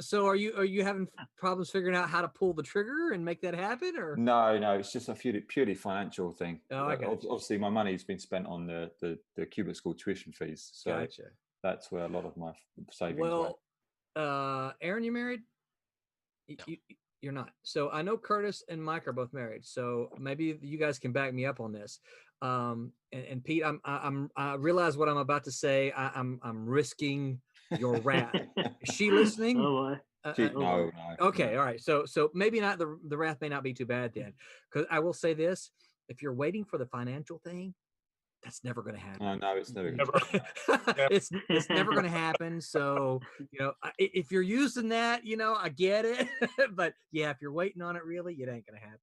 So are you having problems figuring out how to pull the trigger and make that happen, or no? It's just a purely financial thing. Oh, I got obviously, my money's been spent on the Cuba school tuition fees, so gotcha. That's where a lot of my savings went. Well, Aaron, you married? You're not. So I know Kurtis and Mike are both married. So maybe you guys can back me up on this. And Pete, I realize what I'm about to say. I'm risking your wrath. Is she listening? Oh, no. Okay, all right. So maybe not. The wrath may not be too bad then, because I will say this: if you're waiting for the financial thing, that's never going to happen. No, it's never. It's never going to happen. So, if you're using that, I get it. But yeah, if you're waiting on it, really, it ain't going to happen.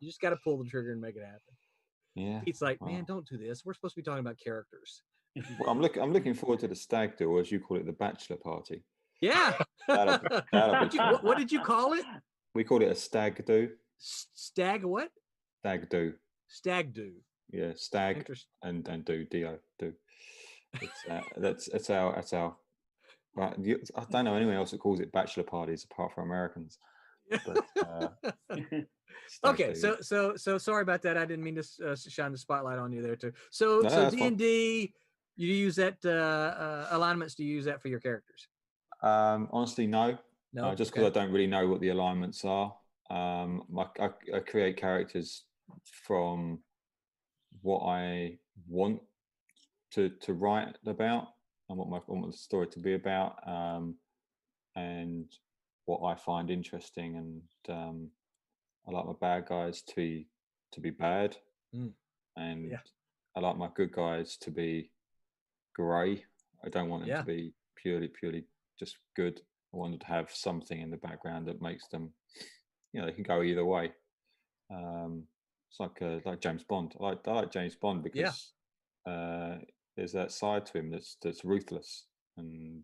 You just got to pull the trigger and make it happen. Yeah. It's like, man, don't do this. We're supposed to be talking about characters. Well, I'm looking forward to the stag do, or as you call it, the bachelor party. Yeah. That'll be what did you call it? We call it a stag do. Stag what? Stag do. Stag do. Yeah, stag and do. It's our. But I don't know anyone else that calls it bachelor parties apart from Americans. But, okay, so sorry about that. I didn't mean to shine the spotlight on you there too. So D&D, you use that alignments? Do you use that for your characters? Honestly, no. Just because I don't really know what the alignments are. I create characters from what I want to write about. and what I want the story to be about, and what I find interesting. And I like my bad guys to be bad, and I like my good guys to be grey. I don't want them to be purely just good. I want them to have something in the background that makes them, they can go either way. It's like James Bond. I like James Bond because there's that side to him that's ruthless, and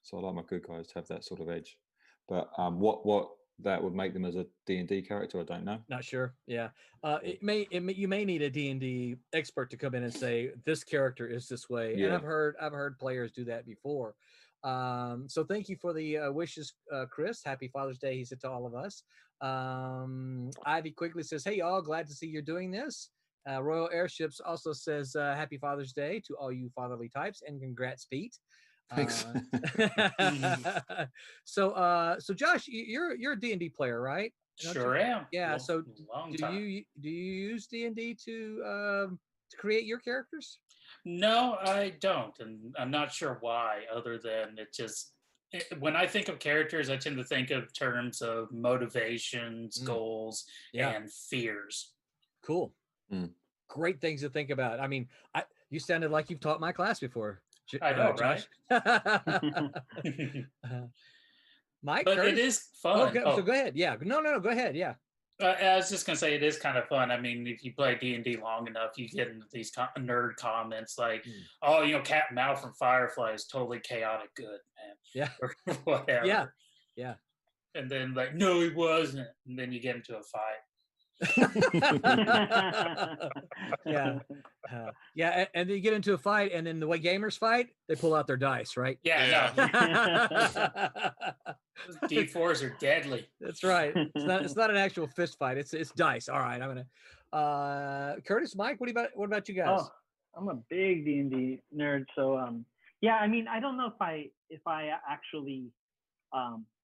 so I like my good guys to have that sort of edge. But what that would make them as a D&D character, I don't know. Not sure. Yeah, you may need a D&D expert to come in and say this character is this way. Yeah. And I've heard players do that before. So thank you for the wishes, Chris. Happy Father's Day, he said to all of us. Ivy quickly says, "Hey y'all, glad to see you're doing this." Royal Airships also says, "Happy Father's Day to all you fatherly types, and congrats, Pete." Thanks. So Josh, you're a D&D player, right? Sure am. Yeah. So Long do time. you use D&D to create your characters? No, I don't, and I'm not sure why. Other than when I think of characters, I tend to think of terms of motivations, goals, and fears. Cool. Great things to think about. I mean, you sounded like you've taught my class before. I know, Josh. right? Mike, but Curtis? it is fun. So go ahead. Yeah. No, go ahead. Yeah. I was just gonna say it is kind of fun. I mean, if you play D&D long enough, you get into these nerd comments like, "Oh, Cat Mal from Firefly is totally chaotic good, man." Yeah. Or whatever. Yeah. And then like, "No, he wasn't." And then you get into a fight. Yeah, and then you get into a fight, and then the way gamers fight, they pull out their dice, right? Yeah. D4s are deadly. That's right. It's not an actual fist fight. It's dice. All right, I'm gonna. Curtis, Mike, what about you guys? Oh, I'm a big D&D nerd, so I mean, I don't know if I actually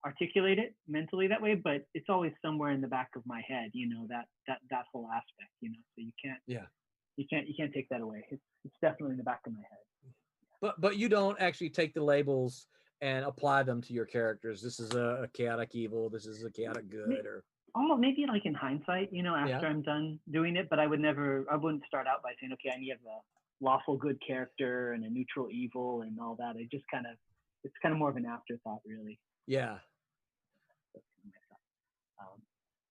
articulate it mentally that way, but it's always somewhere in the back of my head, that whole aspect, so you can't take that away. It's definitely in the back of my head. But you don't actually take the labels and apply them to your characters. This is a chaotic evil, this is a chaotic good, or almost maybe like in hindsight, after I'm done doing it, but I wouldn't start out by saying, okay, I need a lawful good character and a neutral evil and all that. It's kind of more of an afterthought, really. Yeah.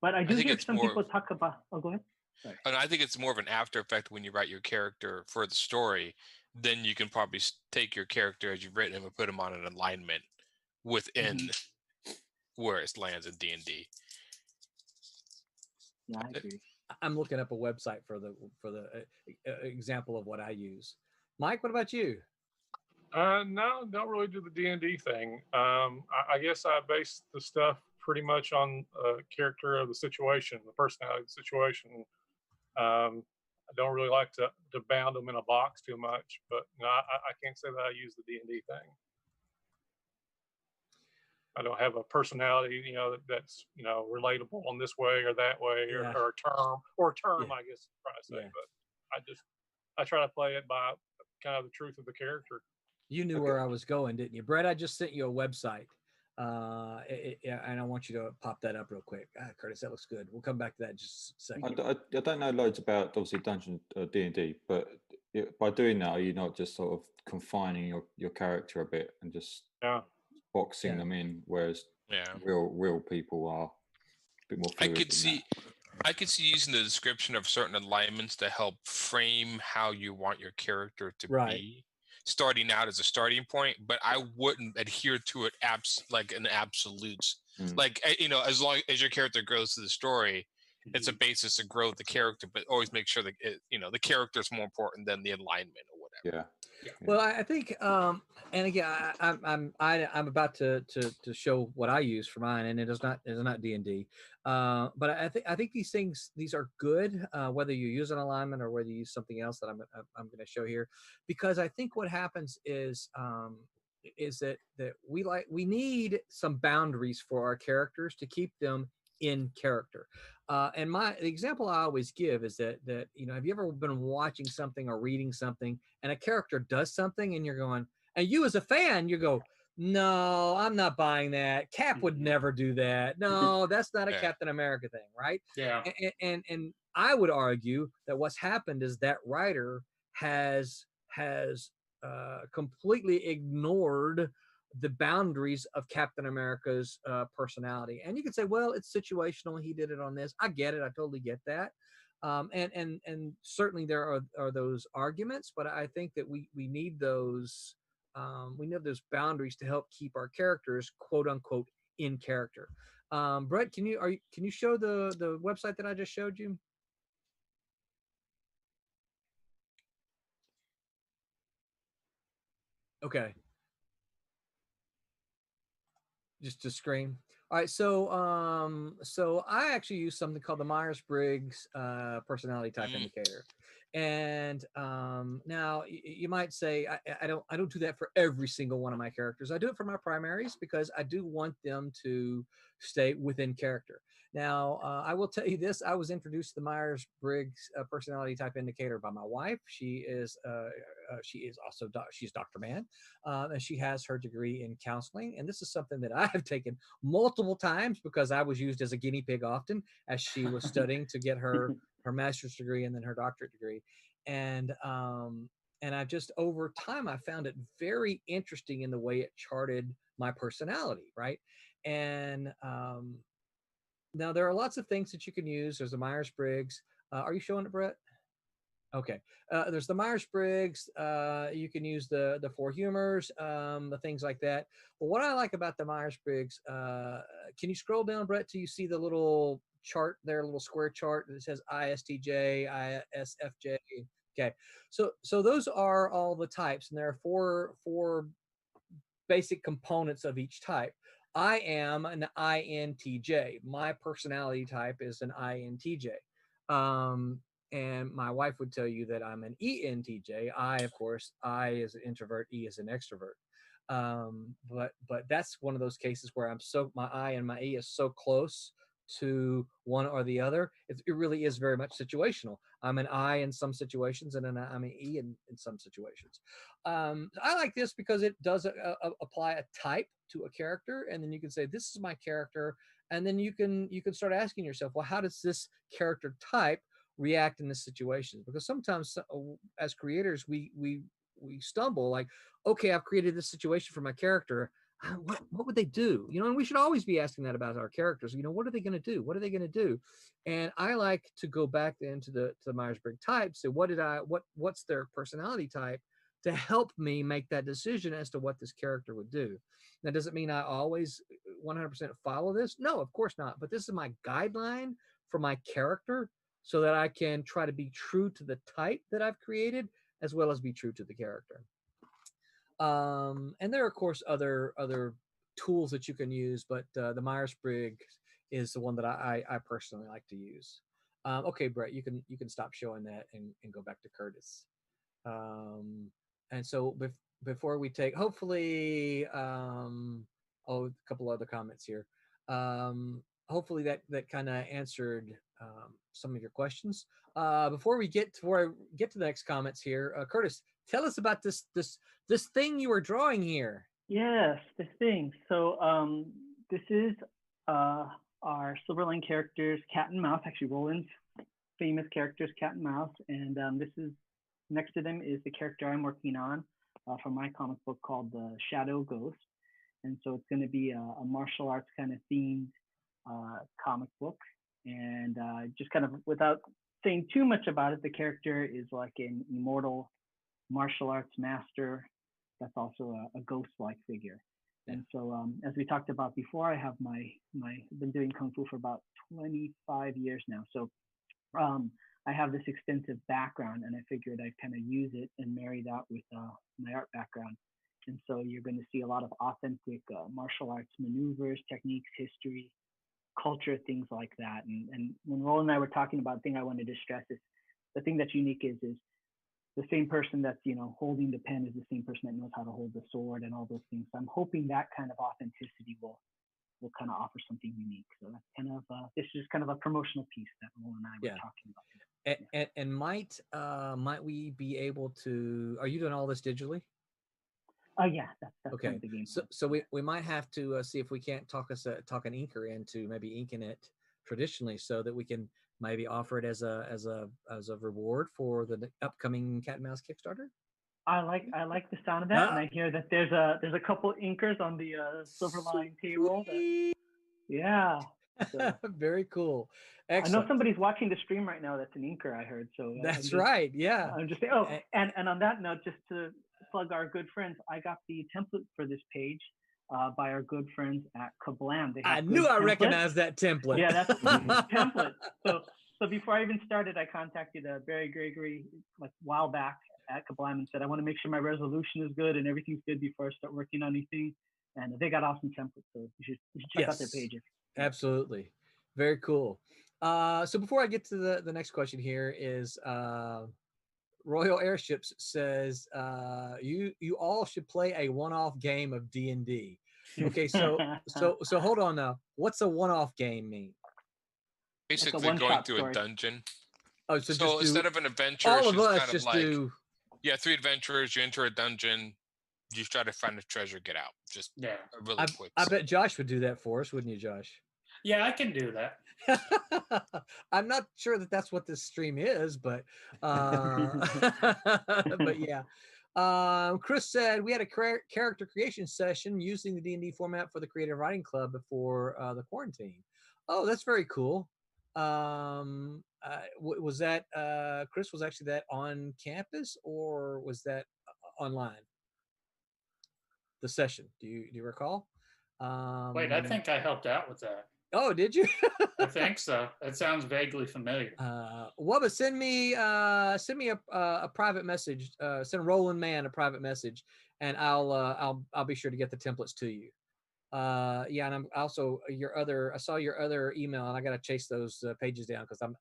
But I do hear some people talk about. Oh, go ahead. Sorry. And I think it's more of an after effect when you write your character for the story. Then you can probably take your character as you've written him and put him on an alignment within where it lands in D&D. Yeah, I agree. I'm looking up a website for the example of what I use. Mike, what about you? No, don't really do the D&D thing. I guess I base the stuff pretty much on character of the situation, the personality of the situation. I don't really like to bound them in a box too much, but no, I can't say that I use the D&D thing. I don't have a personality, that's relatable in this way or that way, or a term, I guess I'm trying to say. But I try to play it by kind of the truth of the character. You knew where I was going, didn't you, Brett? I just sent you a website, and I want you to pop that up real quick. Curtis, that looks good. We'll come back to that in just a second. I don't know loads about obviously Dungeon D&D, but by doing that, are you not just sort of confining your character a bit and just boxing them in, whereas real people are a bit more fluid? I could see using the description of certain alignments to help frame how you want your character to be, starting out as a starting point, but I wouldn't adhere to it like an absolute. Like, as long as your character grows through the story, it's a basis to grow the character, but always make sure that the character is more important than the alignment or whatever. Well, I think, and again, I'm about to show what I use for mine, and it is not D&D, but I think these are good, whether you use an alignment or whether you use something else that I'm going to show here, because I think what happens is that we need some boundaries for our characters to keep them in character. And the example I always give is that have you ever been watching something or reading something and a character does something and you're going, And you as a fan, you go, no, I'm not buying that. Cap would Mhm. never do that. No, that's not a Yeah. Captain America thing, right? Yeah. And I would argue that what's happened is that writer has completely ignored the boundaries of Captain America's personality. And you could say, well, it's situational. He did it on this. I get it. I totally get that. And certainly there are those arguments, but I think that we need those boundaries to help keep our characters, quote unquote, in character. Brett, can you show the website that I just showed you? Okay. Just to screen. All right, so I actually use something called the Myers-Briggs personality type indicator. And now you might say I don't do that for every single one of my characters. I do it for my primaries because I do want them to stay within character. Now I will tell you this: I was introduced to the Myers-Briggs personality type indicator by my wife. She is also she's Dr. Mann, and she has her degree in counseling. And this is something that I have taken multiple times because I was used as a guinea pig often as she was studying to get her master's degree and then her doctorate degree. And I just over time I found it very interesting in the way it charted my personality, right? And now there are lots of things that you can use. There's a Myers-Briggs. Are you showing it, Brett? Okay. There's the Myers-Briggs. You can use the four humors, the things like that. But what I like about the Myers-Briggs, can you scroll down, Brett, till you see the little chart there, a little square chart that says ISTJ, ISFJ. Okay. So those are all the types, and there are four basic components of each type. I am an INTJ. My personality type is an INTJ. And my wife would tell you that I'm an ENTJ. Of course, I is an introvert, E is an extrovert. But that's one of those cases where my I and my E is so close to one or the other. It really is very much situational. I'm an I in some situations, and I'm an E in some situations. I like this because it does apply a type to a character, and then you can say, this is my character. And then you can start asking yourself, well, how does this character type react in this situation? Because sometimes as creators, we stumble like, okay, I've created this situation for my character. What would they do? And we should always be asking that about our characters. What are they going to do? What are they going to do? And I like to go back into the Myers-Briggs type. So what's their personality type to help me make that decision as to what this character would do. That doesn't mean I always 100% follow this. No, of course not. But this is my guideline for my character so that I can try to be true to the type that I've created as well as be true to the character. And there are, of course, other tools that you can use, but the Myers-Briggs is the one that I personally like to use. Okay, Brett, you can stop showing that and go back to Kurtis. And so before we take, hopefully, a couple other comments here. Hopefully that kind of answered some of your questions. Before I get to the next comments here, Kurtis, tell us about this thing you were drawing here. Yes, this thing. So this is our Silverline characters, Cat and Mouse, actually Roland's famous characters, Cat and Mouse. And this is, next to them is the character I'm working on for my comic book called The Shadow Ghost. And so it's going to be a martial arts kind of themed comic book. And just kind of without saying too much about it, the character is like an immortal martial arts master that's also a ghost-like figure. And so as we talked about before, I have I've been doing Kung Fu for about 25 years now. So I have this extensive background, and I figured I'd kind of use it and marry that with my art background. And so you're going to see a lot of authentic martial arts maneuvers, techniques, history, culture, things like that. And when Roland and I were talking about, the thing I wanted to stress is the thing that's unique is the same person that's holding the pen is the same person that knows how to hold the sword and all those things. So I'm hoping that kind of authenticity will kind of offer something unique. So that's kind of this is kind of a promotional piece that Roland and I were talking about today. And might we be able to? Are you doing all this digitally? Oh yeah, that's Okay, one of the game. so we might have to see if we can't talk an inker into maybe inking it traditionally, so that we can maybe offer it as a reward for the upcoming Cat and Mouse Kickstarter. I like the sound of that, and I hear that there's a couple inkers on the Silverline payroll. Yeah. So, very cool. I Excellent. know somebody's watching the stream right now. That's an inker, I heard. So that's right. Yeah. I'm just saying. Oh, and on that note, just to plug our good friends, I got the template for this page by our good friends at Kablam. I knew I recognized that template. Yeah, that's the template. So before I even started, I contacted Barry Gregory like a while back at Kablam and said, I want to make sure my resolution is good and everything's good before I start working on anything. And they got awesome templates, so you should check out their pages. Absolutely. Very cool. So before I get to the next question here is Royal Airships says you all should play a one-off game of D&D. Okay, so hold on now. What's a one-off game mean? Basically going through a dungeon. Oh, so instead of an adventure, all of us kind just of like, do. Yeah, 3 adventurers. You enter a dungeon. You try to find a treasure. Get out. Just really quick. I bet Josh would do that for us, wouldn't you, Josh? Yeah, I can do that. I'm not sure that that's what this stream is, but but yeah. Chris said we had a character creation session using the D&D format for the Creative Writing Club before the quarantine. Oh, that's very cool. Was that Chris? Was actually that on campus or was that online? The session. Do you recall? Wait, I think I helped out with that. Oh, did you? I think so. That sounds vaguely familiar. Wubba, send me a private message. Send Roland Mann a private message, and I'll be sure to get the templates to you. Yeah, and I'm also I saw your other email, and I got to chase those pages down because I'm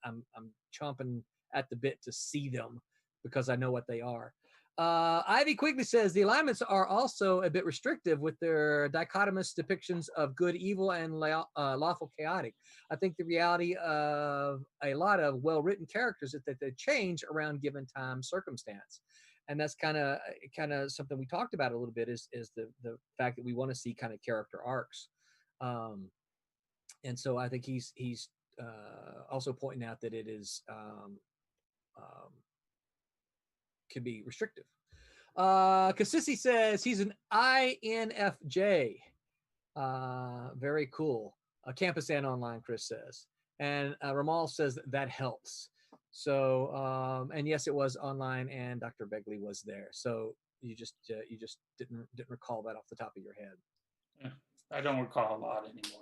chomping at the bit to see them because I know what they are. Ivy Quigley says the alignments are also a bit restrictive with their dichotomous depictions of good, evil, and lawful, chaotic. I think the reality of a lot of well-written characters is that they change around given time circumstance, and that's kind of something we talked about a little bit. Is the fact that we want to see kind of character arcs, and so I think he's also pointing out that it is. Can be restrictive. Cassisi says he's an INFJ. Very cool. Campus and online, Chris says. And Ramal says that helps. So, and yes, it was online, and Dr. Begley was there. So you just didn't recall that off the top of your head. I don't recall a lot anymore.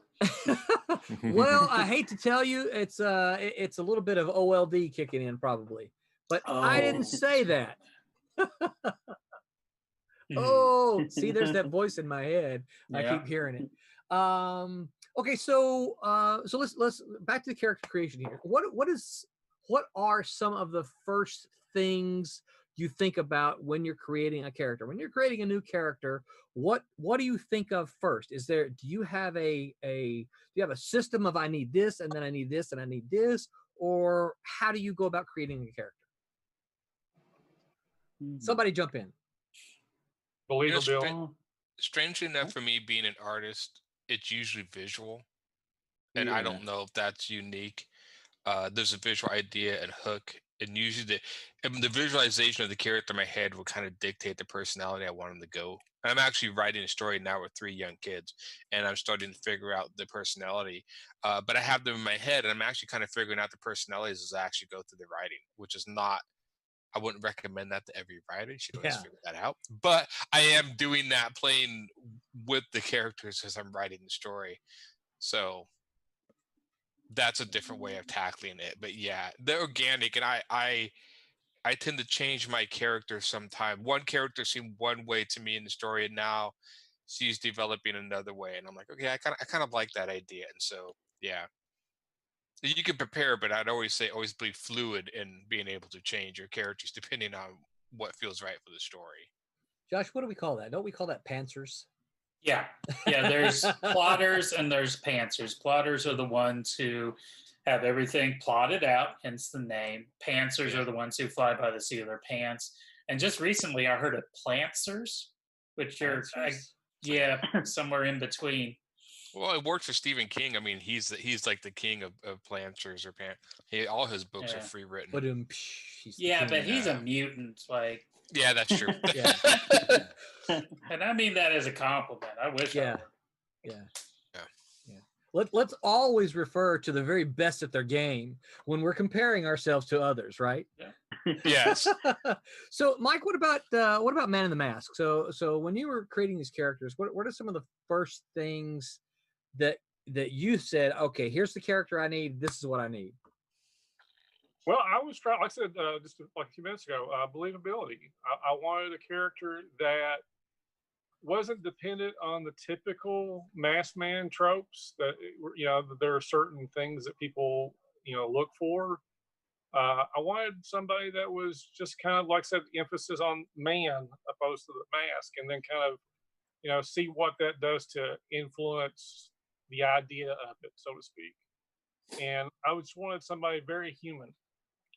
Well, I hate to tell you, it's a little bit of OLD kicking in probably. But I didn't say that. Oh, see, there's that voice in my head. Yeah. I keep hearing it. Okay, so let's back to the character creation here. What are some of the first things you think about when you're creating a character? When you're creating a new character, what do you think of first? Do you have a system of I need this and then I need this and I need this, or how do you go about creating a character? Somebody jump in. Strangely enough, for me being an artist, it's usually visual, and I don't know if that's unique. There's a visual idea and hook, and usually the visualization of the character in my head will kind of dictate the personality I want them to go. I'm actually writing a story now with 3 young kids, and I'm starting to figure out the personality. But I have them in my head, and I'm actually kind of figuring out the personalities as I actually go through the writing, which is not. I wouldn't recommend that to every writer. You should always figure that out. But I am doing that, playing with the characters as I'm writing the story. So that's a different way of tackling it. But yeah, the organic, and I tend to change my character sometime. One character seemed one way to me in the story, and now she's developing another way. And I'm like, okay, I kind of like that idea. And so, yeah. You can prepare, but I'd always be fluid in being able to change your characters depending on what feels right for the story. Josh, what do we call that? Don't we call that pantsers? Yeah. There's plotters and there's pantsers. Plotters are the ones who have everything plotted out, hence the name. Pantsers are the ones who fly by the seat of their pants. And just recently, I heard of plantsers, which are Answers? yeah, somewhere in between. Well, it worked for Stephen King. I mean, he's like the king of planters or all his books are Yeah. free written. But he's the Yeah, king. but he's Yeah. a mutant, like, Yeah, that's true. Yeah. and I mean that as a compliment. I wish I Yeah. were. Yeah. Yeah. Yeah. Let's always refer to the very best at their game when we're comparing ourselves to others, right? Yes. So, Mike, what about Man in the Mask? So when you were creating these characters, what are some of the first things that you said, okay, here's the character I need. This is what I need. Well, I was trying, like I said just like a few minutes ago, believability. I wanted a character that wasn't dependent on the typical masked man tropes that, there are certain things that people, look for. I wanted somebody that was just kind of, like I said, the emphasis on man opposed to the mask, and then kind of, see what that does to influence the idea of it, so to speak. And I just wanted somebody very human,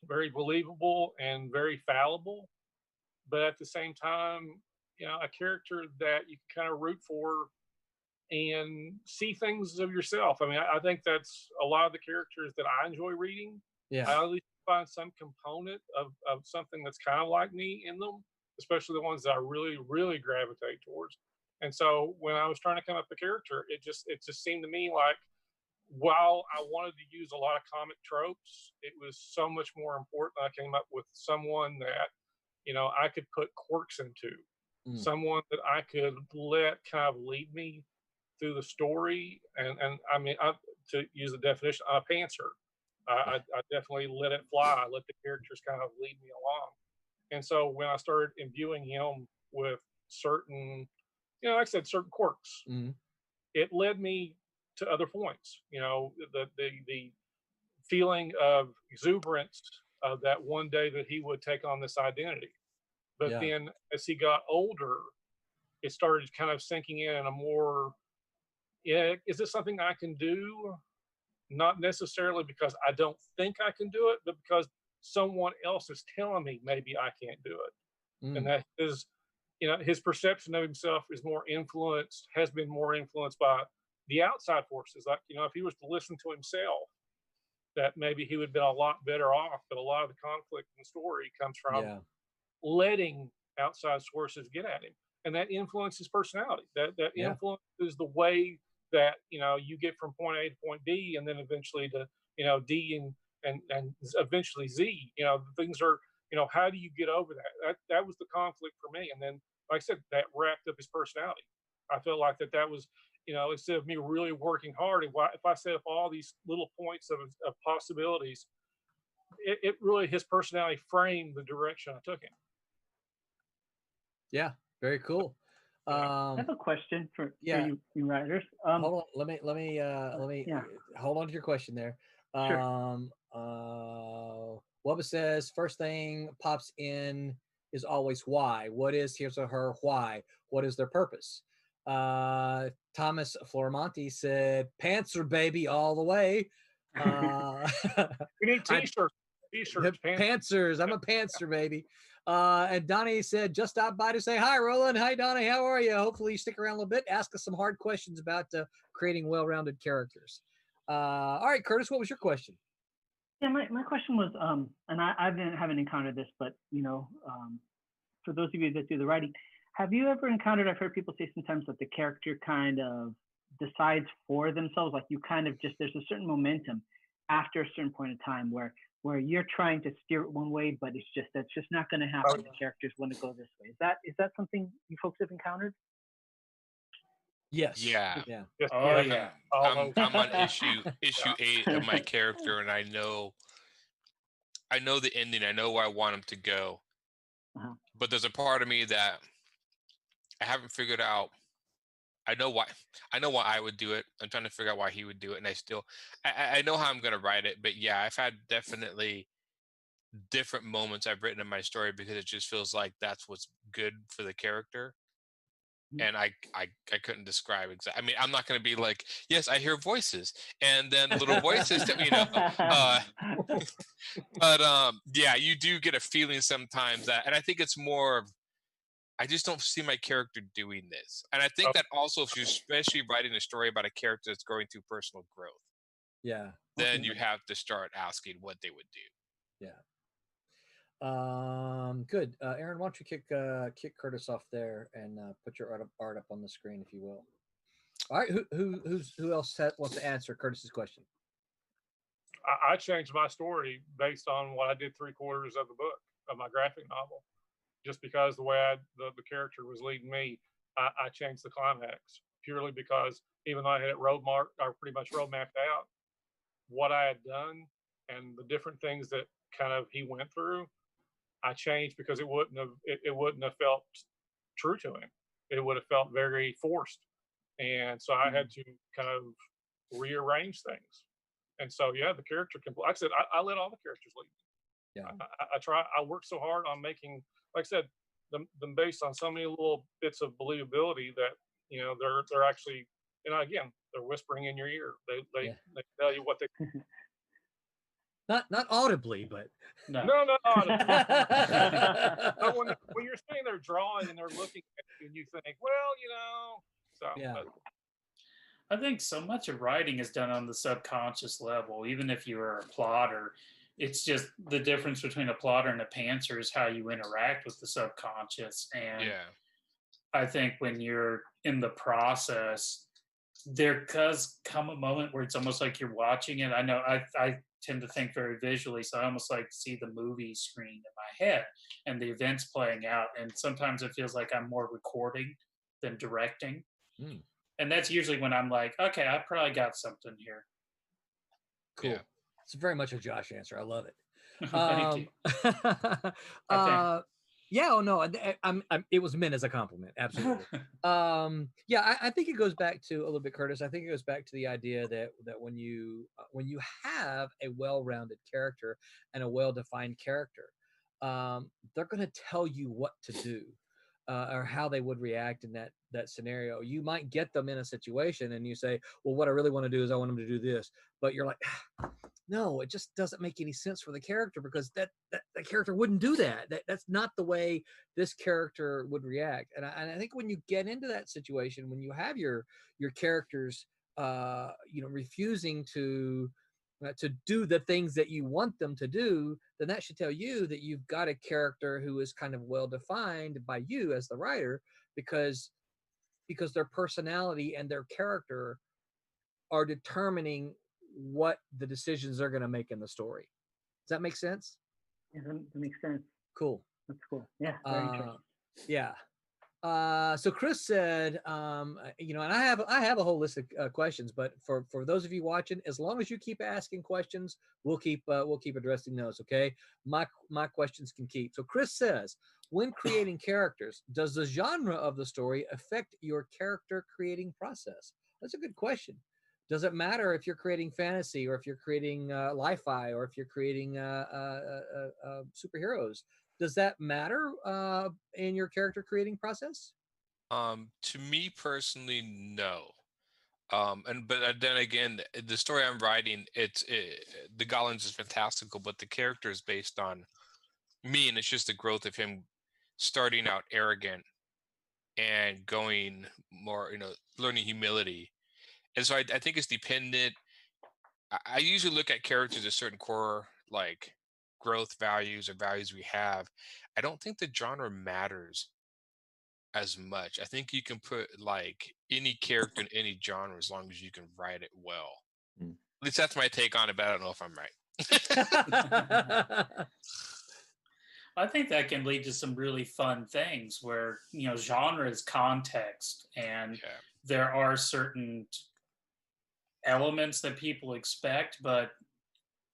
very believable, and very fallible, but at the same time, a character that you can kind of root for and see things of yourself. I mean, I think that's a lot of the characters that I enjoy reading. Yeah. I at least find some component of something that's kind of like me in them, especially the ones that I really, really gravitate towards. And so when I was trying to come up with a character, it just seemed to me like, while I wanted to use a lot of comic tropes, it was so much more important I came up with someone that, I could put quirks into, someone that I could let kind of lead me through the story. And I mean, to use the definition, a pantser. I definitely let it fly. I let the characters kind of lead me along. And so when I started imbuing him with certain, like I said, certain quirks, it led me to other points. The feeling of exuberance of that one day that he would take on this identity. But then as he got older, it started kind of sinking in a more, is this something I can do? Not necessarily because I don't think I can do it, but because someone else is telling me maybe I can't do it. And that is, his perception of himself has been more influenced by the outside forces. Like, if he was to listen to himself, that maybe he would have been a lot better off. But a lot of the conflict in the story comes from letting outside sources get at him. And that influences personality. That influences the way that, you get from point A to point B, and then eventually to, D and eventually Z. Things are, how do you get over that? That was the conflict for me. And then, like I said, that wrapped up his personality. I felt like that was, instead of me really working hard, and if I set up all these little points of possibilities, it really, his personality framed the direction I took him. Yeah, very cool. I have a question for you writers. Hold on, let me hold on to your question there. Sure. Wubba says first thing pops in is always why. What is his or her why? What is their purpose? Thomas Flormonti said pantser baby all the way. We need t-shirts. Pantsers. I'm a pantser baby. And Donnie said, just stop by to say hi, Roland. Hi, Donnie. How are you? Hopefully you stick around a little bit. Ask us some hard questions about creating well-rounded characters. All right, Kurtis, what was your question? Yeah, my question was, and I haven't encountered this, but, for those of you that do the writing, have you ever encountered, I've heard people say sometimes that the character kind of decides for themselves, like you kind of just, there's a certain momentum after a certain point in time where you're trying to steer it one way, but that's just not going to happen. The characters want to go this way. Is that something you folks have encountered? Yes. Yeah. Oh yeah. I'm on issue 8 of my character, and I know the ending. I know where I want him to go, but there's a part of me that I haven't figured out. I know why I would do it. I'm trying to figure out why he would do it, and I know how I'm going to write it. But yeah, I've had definitely different moments I've written in my story because it just feels like that's what's good for the character. And I couldn't describe exactly. I mean, I'm not going to be like, yes, I hear voices, and then little voices that but yeah, you do get a feeling sometimes that, and I think it's more of I just don't see my character doing this. And I think Oh. that also, if you're especially writing a story about a character that's going through personal growth, Yeah. then you have to start asking what they would do. Yeah. Good. Aaron, why don't you kick Kurtis off there and put your art up on the screen, if you will. All right. Who else wants to answer Curtis's question? I changed my story based on what I did 3/4 of the book of my graphic novel, just because the way the character was leading me. I changed the climax purely because even though I had it pretty much road mapped out what I had done and the different things that kind of he went through, I changed because it wouldn't have felt true to him. It would have felt very forced, and so I had to kind of rearrange things. And so yeah, the character can. Like I said, I let all the characters lead. Yeah. I work so hard on making, like I said, them based on so many little bits of believability that they're actually, again, they're whispering in your ear. They tell you what they. Not audibly, but no. But when you're sitting there drawing and they're looking at you and you think, well, so yeah. But, I think so much of writing is done on the subconscious level. Even if you're a plotter, it's just the difference between a plotter and a pantser is how you interact with the subconscious. And I think when you're in the process, there does come a moment where it's almost like you're watching it. I know I tend to think very visually, so I almost like to see the movie screen in my head and the events playing out. And sometimes it feels like I'm more recording than directing. And that's usually when I'm like, okay, I probably got something here. Cool. Yeah. It's very much a Josh answer. I love it. Thank you. Yeah. Oh no. It was meant as a compliment. Absolutely. Yeah. I think it goes back to a little bit, Kurtis. I think it goes back to the idea that when you have a well-rounded character and a well-defined character, they're going to tell you what to do. Or how they would react in that scenario. You might get them in a situation and you say, well, what I really want to do is I want them to do this. But you're like, no, it just doesn't make any sense for the character because that character wouldn't do that. That's not the way this character would react. And I think when you get into that situation, when you have your characters, refusing to do the things that you want them to do, then that should tell you that you've got a character who is kind of well defined by you as the writer, because their personality and their character are determining what the decisions they're going to make in the story. Does that make sense? Yeah, that makes sense. Cool. That's cool. Yeah, very interesting. Yeah. So Chris said, and I have a whole list of questions, but for those of you watching, as long as you keep asking questions, we'll keep addressing those. Okay. My questions can keep. So Chris says, when creating characters, does the genre of the story affect your character creating process? That's a good question. Does it matter if you're creating fantasy or if you're creating li-fi or if you're creating superheroes? Does that matter in your character creating process? To me personally, no. But then again, the story I'm writing, the Gollins is fantastical, but the character is based on me, and it's just the growth of him starting out arrogant and going more, learning humility. And so I think it's dependent. I usually look at characters as certain core like growth values or values we have. I don't think the genre matters as much. I think you can put like any character in any genre as long as you can write it well. At least that's my take on it, but I don't know if I'm right. I think that can lead to some really fun things where, genre is context, and there are certain elements that people expect, but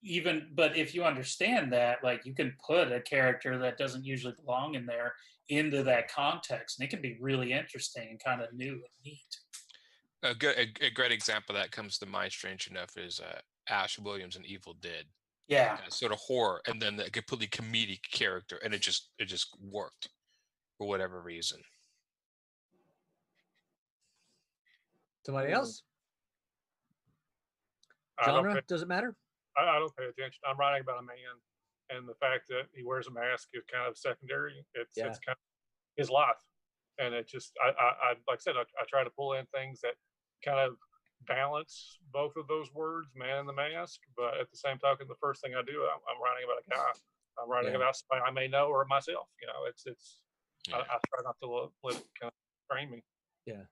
if you understand that, like, you can put a character that doesn't usually belong in there into that context, and it can be really interesting and kind of new and neat. A great example that comes to mind, strange enough, is Ash Williams in Evil Dead. Yeah, sort of horror, and then a completely comedic character, and it just worked for whatever reason. Somebody else? Genre, does it matter? I don't pay attention. I'm writing about a man, and the fact that he wears a mask is kind of secondary. It's kind of his life. and it just I like I said, I try to pull in things that kind of balance both of those words, man in the mask. But at the same token, the first thing I do, I'm writing about a guy. I'm writing Yeah. about somebody I may know or myself. You know, it's Yeah. I try not to let it kind of frame me. Yeah.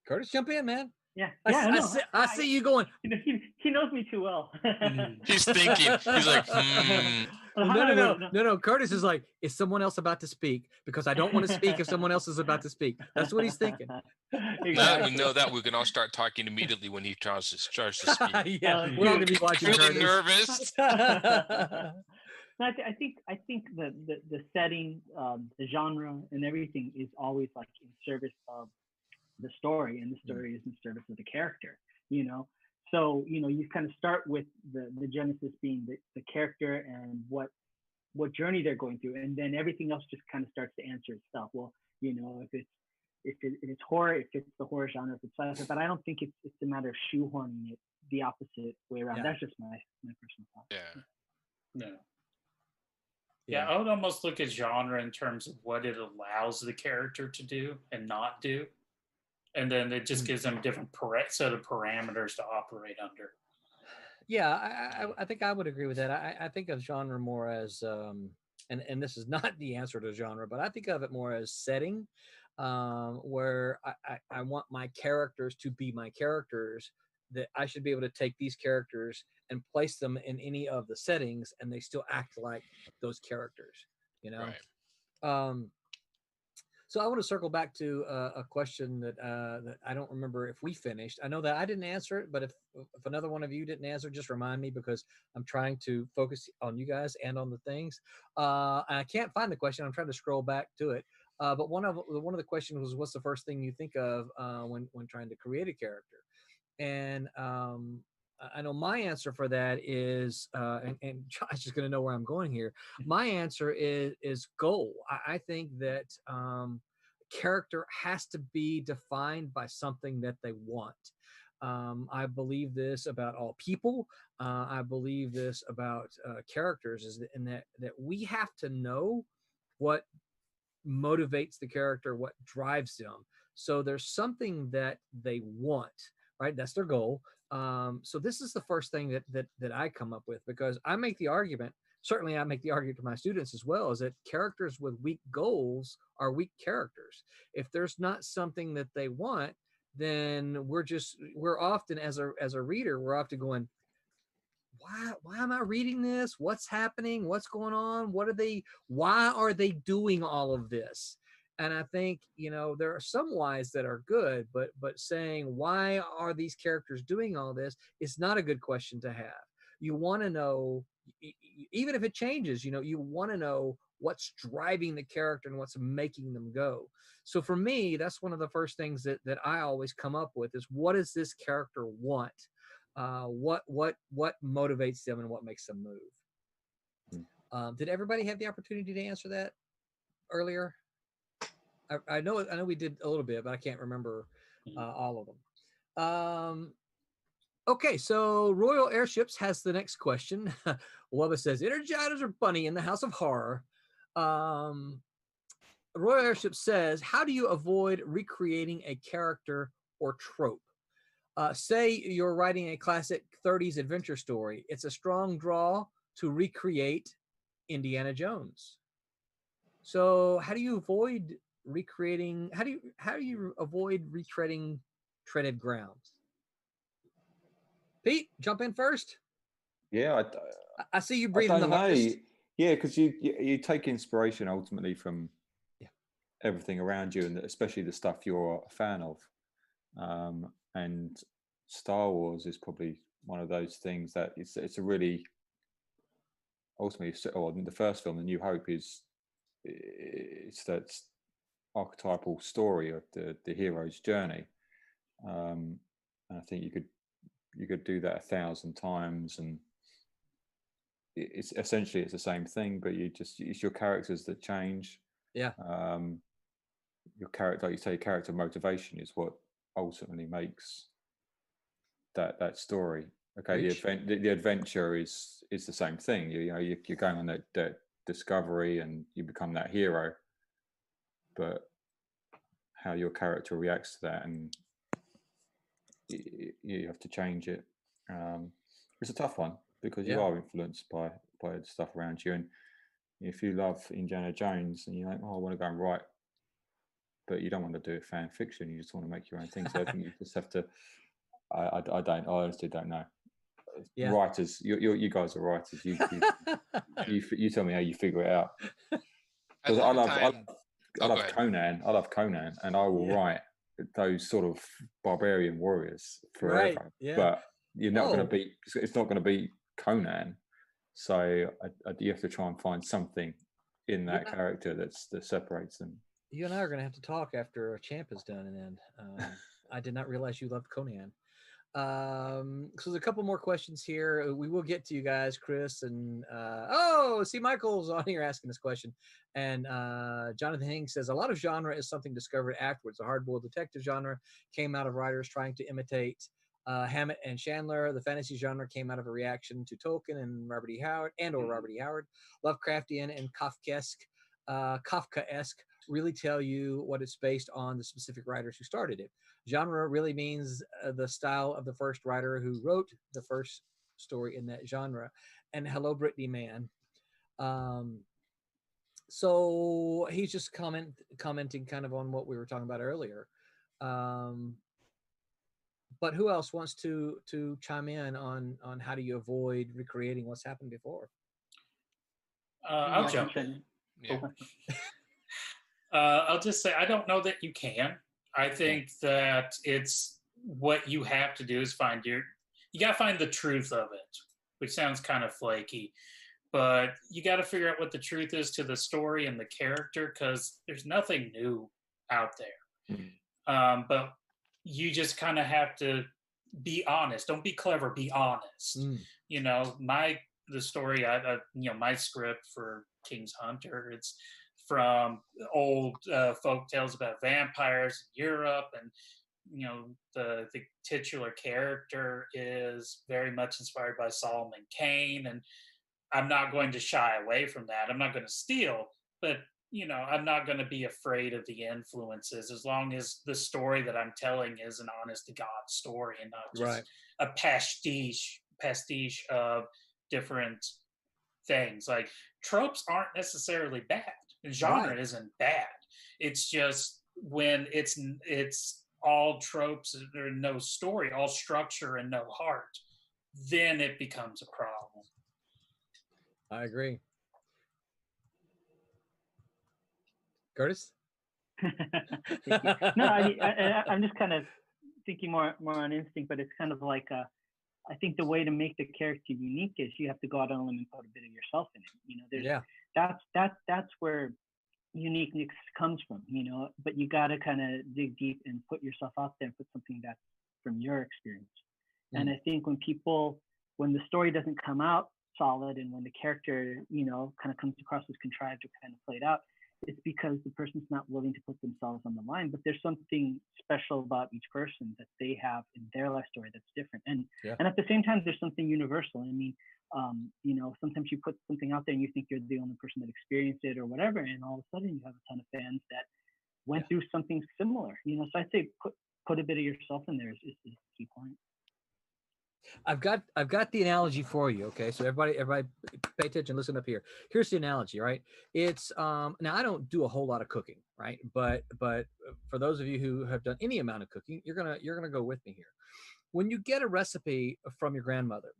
Curtis, jump in, man. Yeah, I, yeah, I, no, see, I see you going. he knows me too well. He's thinking. He's like, No. Curtis is like, is someone else about to speak? Because I don't want to speak if someone else is about to speak. That's what he's thinking. Exactly. now that we know that, we can all start talking immediately when he tries to speak. Yeah, we're all gonna be watching Really Curtis. nervous. No, I think the setting, the genre, and everything is always like in service of the story, and the story is in service of the character. You know, so you kind of start with the genesis being the character and what journey they're going through, and then everything else just kind of starts to answer itself. Well, if it's horror, it fits the horror genre. If it's sci-fi, but I don't think it's a matter of shoehorning it the opposite way around. Yeah. That's just my personal thought. Yeah. Yeah, I would almost look at genre in terms of what it allows the character to do and not do. And then it just gives them different set of parameters to operate under. Yeah, I think I would agree with that. I think of genre more as, and this is not the answer to genre, but I think of it more as setting, where I want my characters to be my characters, that I should be able to take these characters and place them in any of the settings and they still act like those characters, Right. So I want to circle back to a question that I don't remember if we finished. I know that I didn't answer it, but if another one of you didn't answer, just remind me, because I'm trying to focus on you guys and on the things. I can't find the question. I'm trying to scroll back to it. But one of the questions was, what's the first thing you think of when trying to create a character? And I know my answer for that is, and Josh is going to know where I'm going here. My answer is goal. I think that character has to be defined by something that they want. I believe this about all people. I believe this about characters, is that we have to know what motivates the character, what drives them. So there's something that they want, right? That's their goal. So this is the first thing that I come up with, because I make the argument, certainly I make the argument to my students as well, is that characters with weak goals are weak characters. If there's not something that they want, then we're often, as a reader, we're often going, why am I reading this? What's happening? What's going on? Why are they doing all of this? And I think, there are some whys that are good, but saying, why are these characters doing all this, is not a good question to have. You want to know, even if it changes, you want to know what's driving the character and what's making them go. So for me, that's one of the first things that I always come up with is, what does this character want? What motivates them and what makes them move? Did everybody have the opportunity to answer that earlier? I know we did a little bit, but I can't remember all of them. Okay, so Royal Airships has the next question. Wubba says, Energizers are funny in the House of Horror. Royal Airship says, how do you avoid recreating a character or trope? Say you're writing a classic 30s adventure story. It's a strong draw to recreate Indiana Jones. So how do you avoid recreating? How do you avoid retreading treaded grounds? Pete, jump in first. Yeah, I see you breathing the hardest. Yeah, because you take inspiration ultimately from everything around you, and especially the stuff you're a fan of. And Star Wars is probably one of those things that it's a really, ultimately, the first film, The New Hope, it's that archetypal story of the hero's journey. And I think you could do that 1,000 times, and it's essentially the same thing, but it's your characters that change. Yeah. Your character, like you say, character motivation is what ultimately makes that story. Okay, the adventure is the same thing. You're going on that discovery and you become that hero, but how your character reacts to that, and you have to change it. It's a tough one because you are influenced by the stuff around you, and if you love Indiana Jones and you're like, oh, I want to go and write, but you don't want to do it fan fiction, you just want to make your own thing. So I think you just have to. I honestly don't know. Writers, you guys are writers. You tell me how you figure it out. Because I love Conan. I love Conan, and I will write those sort of barbarian warriors forever. Right, yeah. But you're not going to be. It's not going to be Conan. So you have to try and find something in that character that separates them. You and I are going to have to talk after Champ is done, and then I did not realize you loved Conan. So there's a couple more questions here. We will get to you guys, Chris, and see, Michael's on here asking this question, and Jonathan Hing says a lot of genre is something discovered afterwards. The hardboiled detective genre came out of writers trying to imitate Hammett and Chandler. The fantasy genre came out of a reaction to Tolkien and Robert E. Howard. Lovecraftian and Kafkaesque really tell you what it's based on, the specific writers who started it. Genre really means the style of the first writer who wrote the first story in that genre. And hello, Brittany Mann. So he's just commenting kind of on what we were talking about earlier. But who else wants to chime in on how do you avoid recreating what's happened before? I'll jump in. Yeah. I'll just say I don't know that you can. I think that it's what you have to do is you got to find the truth of it, which sounds kind of flaky, but you got to figure out what the truth is to the story and the character, because there's nothing new out there. But you just kind of have to be honest. Don't be clever, be honest. You know, the story, my script for King's Hunter, it's from old folk tales about vampires in Europe, and the titular character is very much inspired by Solomon Kane, and I'm not going to shy away from that. I'm not going to steal, but I'm not going to be afraid of the influences, as long as the story that I'm telling is an honest to God story and not just a pastiche of different things. Like, tropes aren't necessarily bad. Genre isn't bad. It's just when it's all tropes, there's no story, all structure and no heart, then it becomes a problem. I agree. Kurtis? No, I'm just kind of thinking more on instinct, but it's kind of like I think the way to make the character unique is you have to go out on a limb and put a bit of yourself in it. That's where uniqueness comes from, but you got to kind of dig deep and put yourself out there and put something that's from your experience. And I think when the story doesn't come out solid, and when the character, kind of comes across as contrived or kind of played out, it's because the person's not willing to put themselves on the line. But there's something special about each person that they have in their life story that's different. And at the same time, there's something universal. I mean, sometimes you put something out there and you think you're the only person that experienced it or whatever, and all of a sudden you have a ton of fans that went through something similar. So I'd say put a bit of yourself in there is the key point. I've got the analogy for you. Okay, so everybody pay attention, listen up here. Here's the analogy, right? It's now I don't do a whole lot of cooking, right? But for those of you who have done any amount of cooking, you're gonna go with me here. When you get a recipe from your grandmother,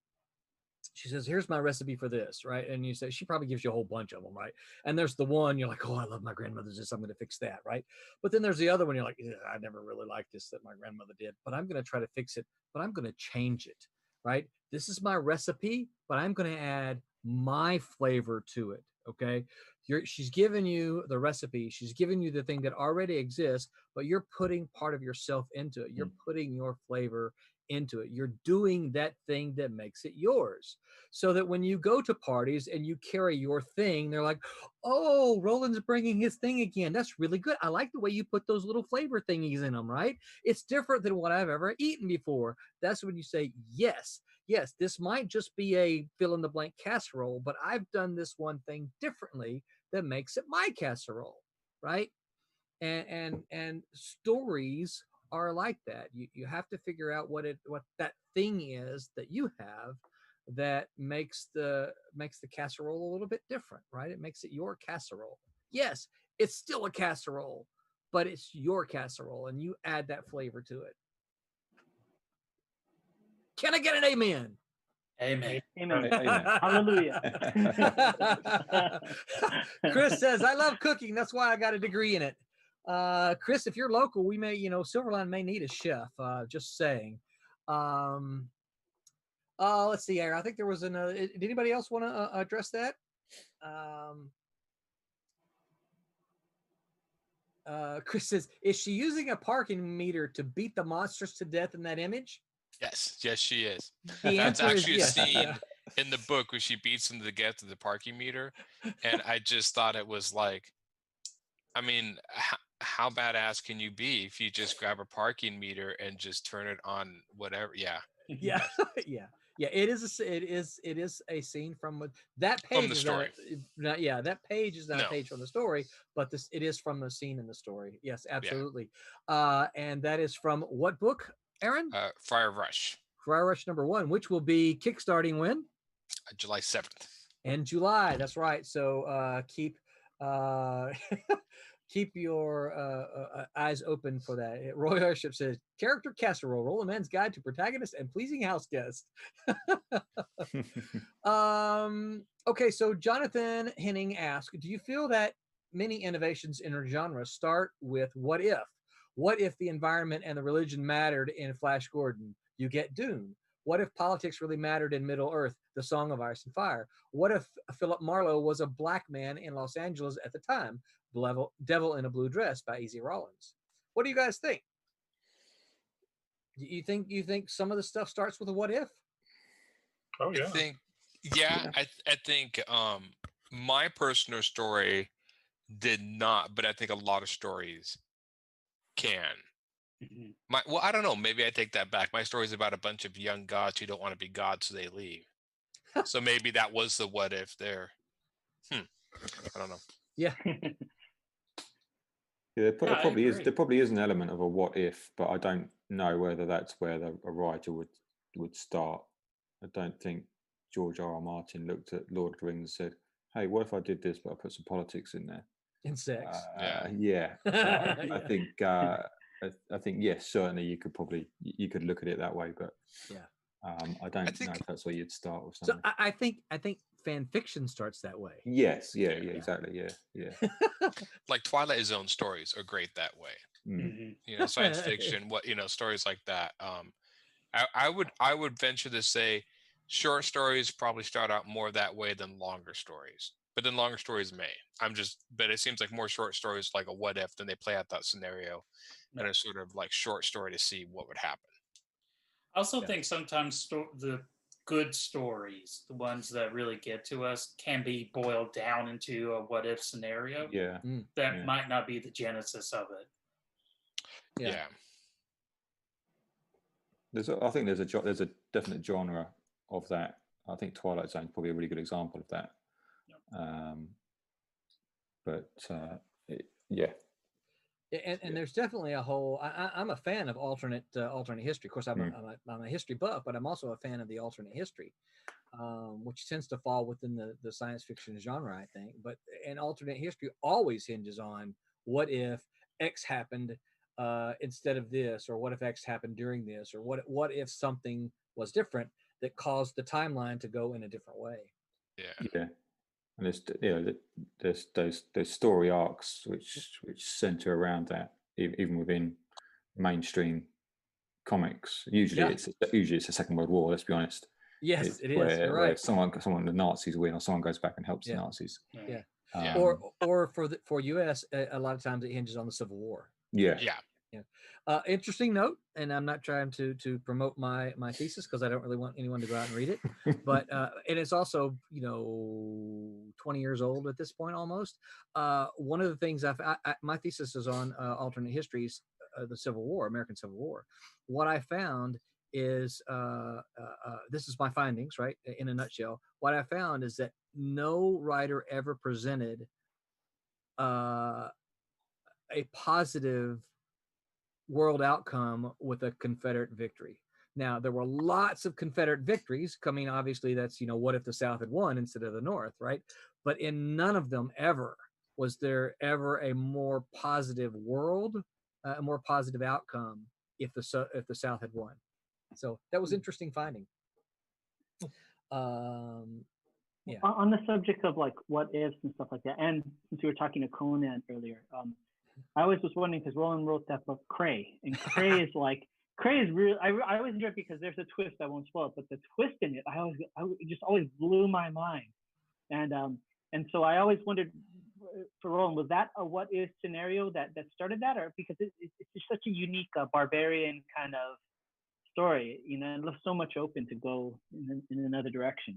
she says, here's my recipe for this, right? And you say, she probably gives you a whole bunch of them, right? And there's the one you're like, oh, I love my grandmother's this, I'm going to fix that, right? But then there's the other one you're like, I never really liked this that my grandmother did, but I'm going to try to fix it, but I'm going to change it, right? This is my recipe, but I'm going to add my flavor to it, okay? She's given you the recipe, she's given you the thing that already exists, but you're putting part of yourself into it. You're putting your flavor into it. You're doing that thing that makes it yours. So that when you go to parties and you carry your thing, they're like, oh, Roland's bringing his thing again. That's really good. I like the way you put those little flavor thingies in them, right? It's different than what I've ever eaten before. That's when you say, yes, this might just be a fill in the blank casserole, but I've done this one thing differently that makes it my casserole, right? And stories are like that. You have to figure out what that thing is that you have that makes the casserole a little bit different, right? It makes it your casserole. Yes, it's still a casserole, but it's your casserole, and you add that flavor to it. Can I get an amen? Amen. Amen. Amen. Hallelujah. Chris says, I love cooking. That's why I got a degree in it. Chris, if you're local, we may, Silverline may need a chef. Just saying. Let's see here. I think there was another. Did anybody else want to address that? Chris says, is she using a parking meter to beat the monsters to death in that image? Yes, she is. The That's answer is actually a yes. scene in the book where she beats them to death to the parking meter, and I just thought it was like, I mean, how badass can you be if you just grab a parking meter and just turn it on whatever? Yeah. Yeah. Yeah. It is a scene from that page. From the story. That page is not No. a page from the story, but it is from the scene in the story. Yes, absolutely. And that is from what book, Aaron? Fire Rush. Fire Rush #1, which will be kickstarting when? July 7th. In July. That's right. So keep keep your eyes open for that. Roy Airship says, character casserole, Roland Mann's guide to protagonist and pleasing house guest. Okay, so Jonathan Henning asked, do you feel that many innovations in our genre start with what if? What if the environment and the religion mattered in Flash Gordon? You get Dune. What if politics really mattered in Middle Earth, The Song of Ice and Fire? What if Philip Marlowe was a black man in Los Angeles at the time? Devil in a Blue Dress by E.Z. Rollins. What do you guys think? You think some of the stuff starts with a what if? Oh yeah. I think my personal story did not, but I think a lot of stories can. Mm-hmm. I don't know, maybe I take that back. My story is about a bunch of young gods who don't want to be gods, so they leave. So maybe that was the what if there. I don't know. Yeah. Yeah, there probably is. There probably is an element of a what if, but I don't know whether that's where a writer would start. I don't think George R.R. Martin looked at Lord of the Rings and said, "Hey, what if I did this, but I put some politics in there?" In sex. Yeah. So I think yes, certainly you could look at it that way, but I don't know if that's where you'd start with something. So I think fan fiction starts that way. Yes, yeah, exactly, yeah. Like Twilight Zone stories are great that way. Mm-hmm. Science fiction, stories like that. I would venture to say short stories probably start out more that way than longer stories. But then longer stories may. But it seems like more short stories like a what if, then they play out that scenario and a sort of like short story to see what would happen. I also think sometimes the good stories, the ones that really get to us, can be boiled down into a what if scenario. Yeah. That might not be the genesis of it. Yeah. I think there's a definite genre of that. I think Twilight Zone is probably a really good example of that. And there's definitely a whole. I'm a fan of alternate history. Of course, I'm a history buff, but I'm also a fan of the alternate history, which tends to fall within the science fiction genre, I think. But an alternate history always hinges on what if X happened instead of this, or what if X happened during this, or what if something was different that caused the timeline to go in a different way. Yeah. And there's those story arcs which center around that, even within mainstream comics. Usually it's the Second World War. Let's be honest. Yes, it is. You're right. Someone the Nazis win, or someone goes back and helps the Nazis. Or for US, a lot of times it hinges on the Civil War. Yeah. Interesting note, and I'm not trying to promote my thesis because I don't really want anyone to go out and read it. But and it's also 20 years old at this point almost. One of the things my thesis is on alternate histories, the Civil War, American Civil War. What I found is this is my findings, right? In a nutshell, what I found is that no writer ever presented a positive world outcome with a Confederate victory. Now, there were lots of Confederate victories coming. Obviously, that's, what if the South had won instead of the North, right? But in none of them ever was there ever a more positive world, a more positive outcome if the South had won. So that was interesting finding. Yeah. On the subject of like what ifs and stuff like that, and since we were talking to Conan earlier, I always was wondering because Roland wrote that book Cray, and Cray is real. I always enjoy it because there's a twist. I won't spoil it, but the twist in it, it just always blew my mind, and so I always wondered for Roland, was that a what if scenario that started that, or because it's just such a unique barbarian kind of story, and left so much open to go in another direction,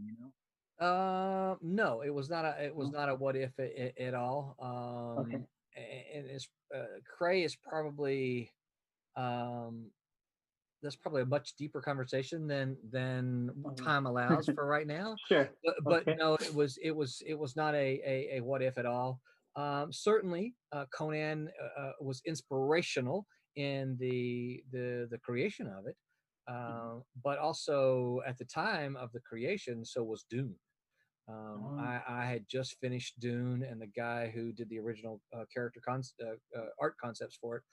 No, it was not a what if at all. Okay. And it's Cray is probably that's probably a much deeper conversation than time allows for right now. Sure. But Okay. no, it was not a what if at all. Certainly, Conan was inspirational in the creation of it, but also at the time of the creation, so was Dune. I had just finished Dune, and the guy who did the original art concepts for it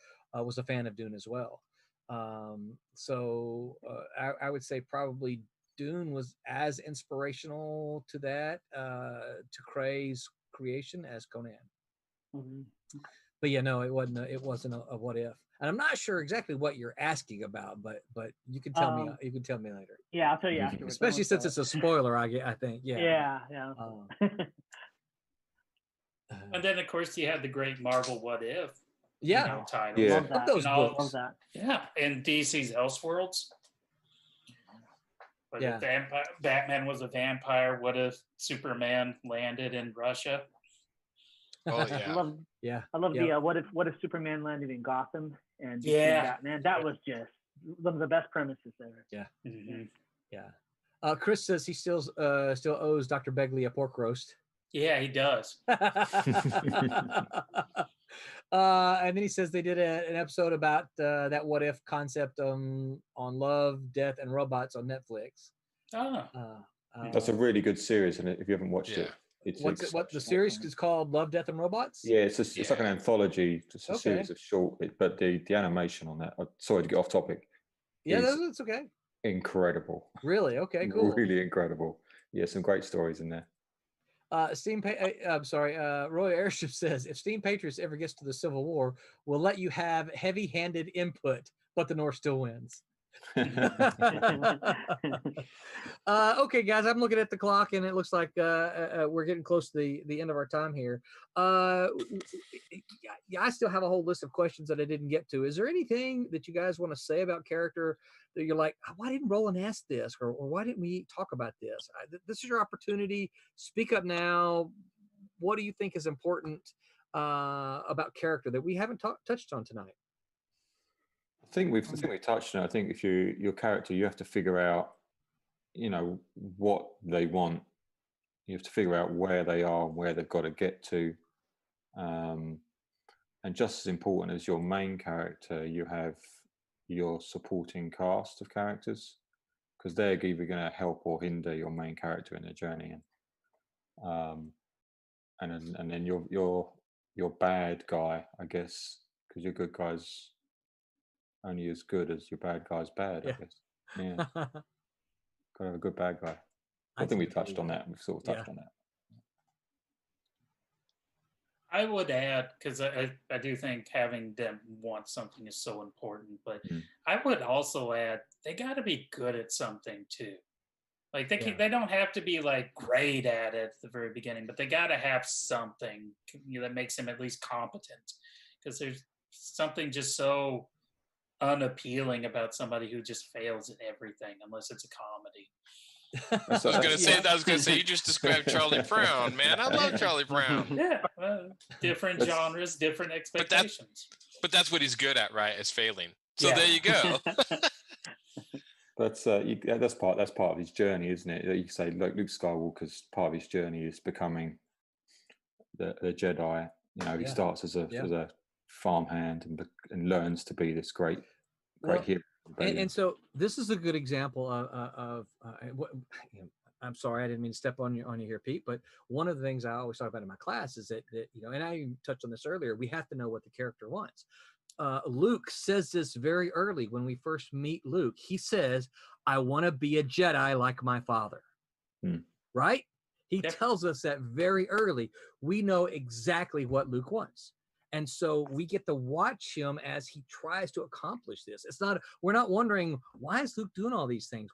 was a fan of Dune as well. So I would say probably Dune was as inspirational to that, to Cray's creation as Conan. Mm-hmm. But yeah, no, it wasn't a what if. And I'm not sure exactly what you're asking about, but you can tell me. You can tell me later. Yeah, I'll tell you afterwards. Especially since it's a spoiler, I think. Yeah. Yeah. And then, of course, you had the great Marvel What If. Yeah. Titles. Yeah. Love that. Those books. Love that. Yeah, and DC's Elseworlds. What if Batman was a vampire? What if Superman landed in Russia? Oh yeah. I love the what if Superman landed in Gotham and Yeah. Batman. That was just one of the best premises there. Yeah. Mm-hmm. Yeah. Chris says he still owes Dr. Begley a pork roast. Yeah, he does. And then he says they did an episode about that what if concept on Love, Death, and Robots on Netflix. That's a really good series, and if you haven't watched it, what the series is called? Love, Death, and Robots. Yeah, it's like an anthology, just a series of short. But the animation on that. Sorry to get off topic. Yeah, that's okay. Incredible. Really? Okay, cool. Really incredible. Yeah, some great stories in there. Roy Airship says, if Steam Patriots ever gets to the Civil War, we'll let you have heavy-handed input, but the North still wins. Okay, guys, I'm looking at the clock, and it looks like we're getting close to the end of our time here. I still have a whole list of questions that I didn't get to. Is there anything that you guys want to say about character that you're like, why didn't Roland ask this, or why didn't we talk about this? This is your opportunity. Speak up now. What do you think is important about character that we haven't touched on tonight? I think we've touched on it. I think if your character, you have to figure out, what they want. You have to figure out where they are, where they've got to get to. And just as important as your main character, you have your supporting cast of characters, because they're either going to help or hinder your main character in their journey. And then your bad guy, I guess, because your good guy's only as good as your bad guy's bad, I guess. Yeah. Got to have a good bad guy. I think we touched on that. We've sort of touched on that. I would add, because I do think having them want something is so important, but I would also add they got to be good at something too. Like they don't have to be like great at it at the very beginning, but they got to have something that makes them at least competent, because there's something just so unappealing about somebody who just fails at everything unless it's a comedy. I was gonna say you just described Charlie Brown, man. I love Charlie Brown. Yeah, different genres, different expectations. But that's what he's good at, right? Is failing. So there you go. That's part of his journey, isn't it? You say like Luke Skywalker's part of his journey is becoming the Jedi. You know, he starts as a farmhand and learns to be this great hero. And so this is a good example of what. I'm sorry, I didn't mean to step on you here, Pete. But one of the things I always talk about in my class is that and I even touched on this earlier. We have to know what the character wants. Luke says this very early when we first meet Luke. He says, "I want to be a Jedi like my father." Right? He tells us that very early. We know exactly what Luke wants. And so we get to watch him as he tries to accomplish this. We're not wondering, why is Luke doing all these things?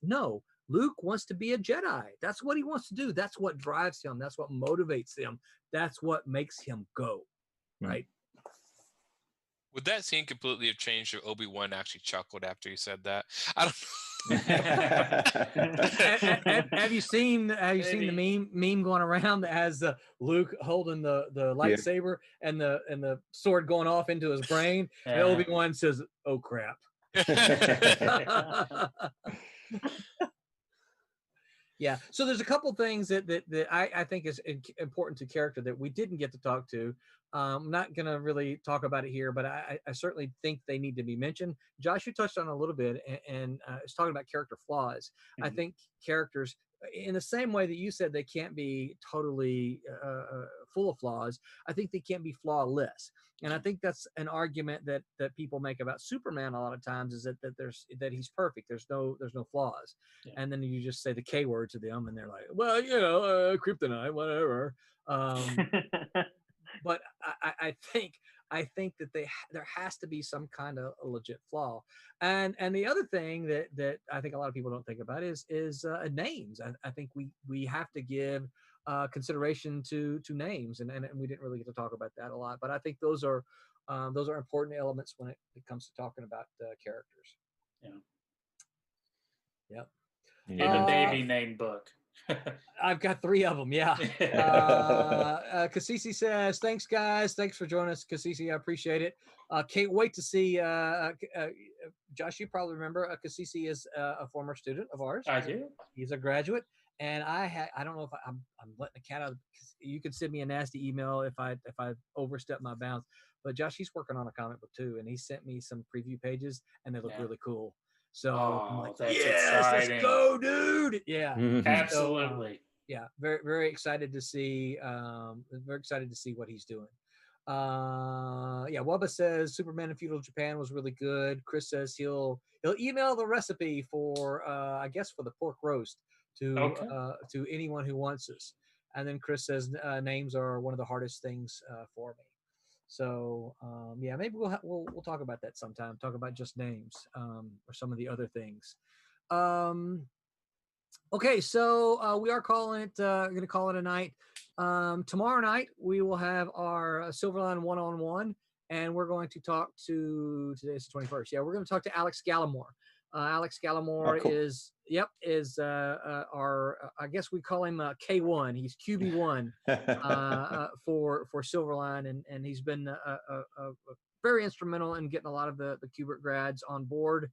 No, Luke wants to be a Jedi. That's what he wants to do. That's what drives him. That's what motivates him. That's what makes him go. Right? Would that scene completely have changed if Obi-Wan actually chuckled after he said that? I don't know. Have you seen the meme going around that has Luke holding the lightsaber and the sword going off into his brain, and Obi-Wan says, "Oh crap." Yeah. So there's a couple things that I think is important to character that we didn't get to talk to. I'm not going to really talk about it here, but I certainly think they need to be mentioned. Josh, you touched on it a little bit and was talking about character flaws. I think characters, in the same way that you said they can't be totally full of flaws, I think they can't be flawless. And I think that's an argument that people make about Superman a lot of times, is that he's perfect. There's no flaws. Yeah. And then you just say the K word to them and they're like, well, kryptonite, whatever. But I think that there has to be some kind of a legit flaw. And the other thing that I think a lot of people don't think about is names. I think we have to give consideration to names, and we didn't really get to talk about that a lot. But I think those are important elements when it comes to talking about characters. Yeah. Yep. In the baby name book. I've got 3 of them. Yeah. Kasisi says, "Thanks, guys. Thanks for joining us, Kasisi. I appreciate it. Can't wait to see Josh. You probably remember Kasisi is a former student of ours. I do. He's a graduate, and I don't know if I'm letting the cat out. You could send me a nasty email if I overstep my bounds. But Josh, he's working on a comic book too, and he sent me some preview pages, and they look really cool. So I'm like, that's yes, exciting. Let's go, dude. Yeah, absolutely. So, yeah, very, very excited to see. Very excited to see what he's doing. Wubba says Superman in Feudal Japan was really good. Chris says he'll email the recipe for I guess for the pork roast to anyone who wants this. And then Chris says names are one of the hardest things for me. So maybe we'll talk about that sometime. Talk about just names or some of the other things. Okay, so we are calling it. Going to call it a night. Tomorrow night we will have our Silverline one-on-one, and we're going to talk to. Today's the 21st. Yeah, we're going to talk to Alex Gallimore. Alex Gallimore is our I guess we call him K1. He's QB1 for Silverline, and he's been very instrumental in getting a lot of the Kubert grads on board,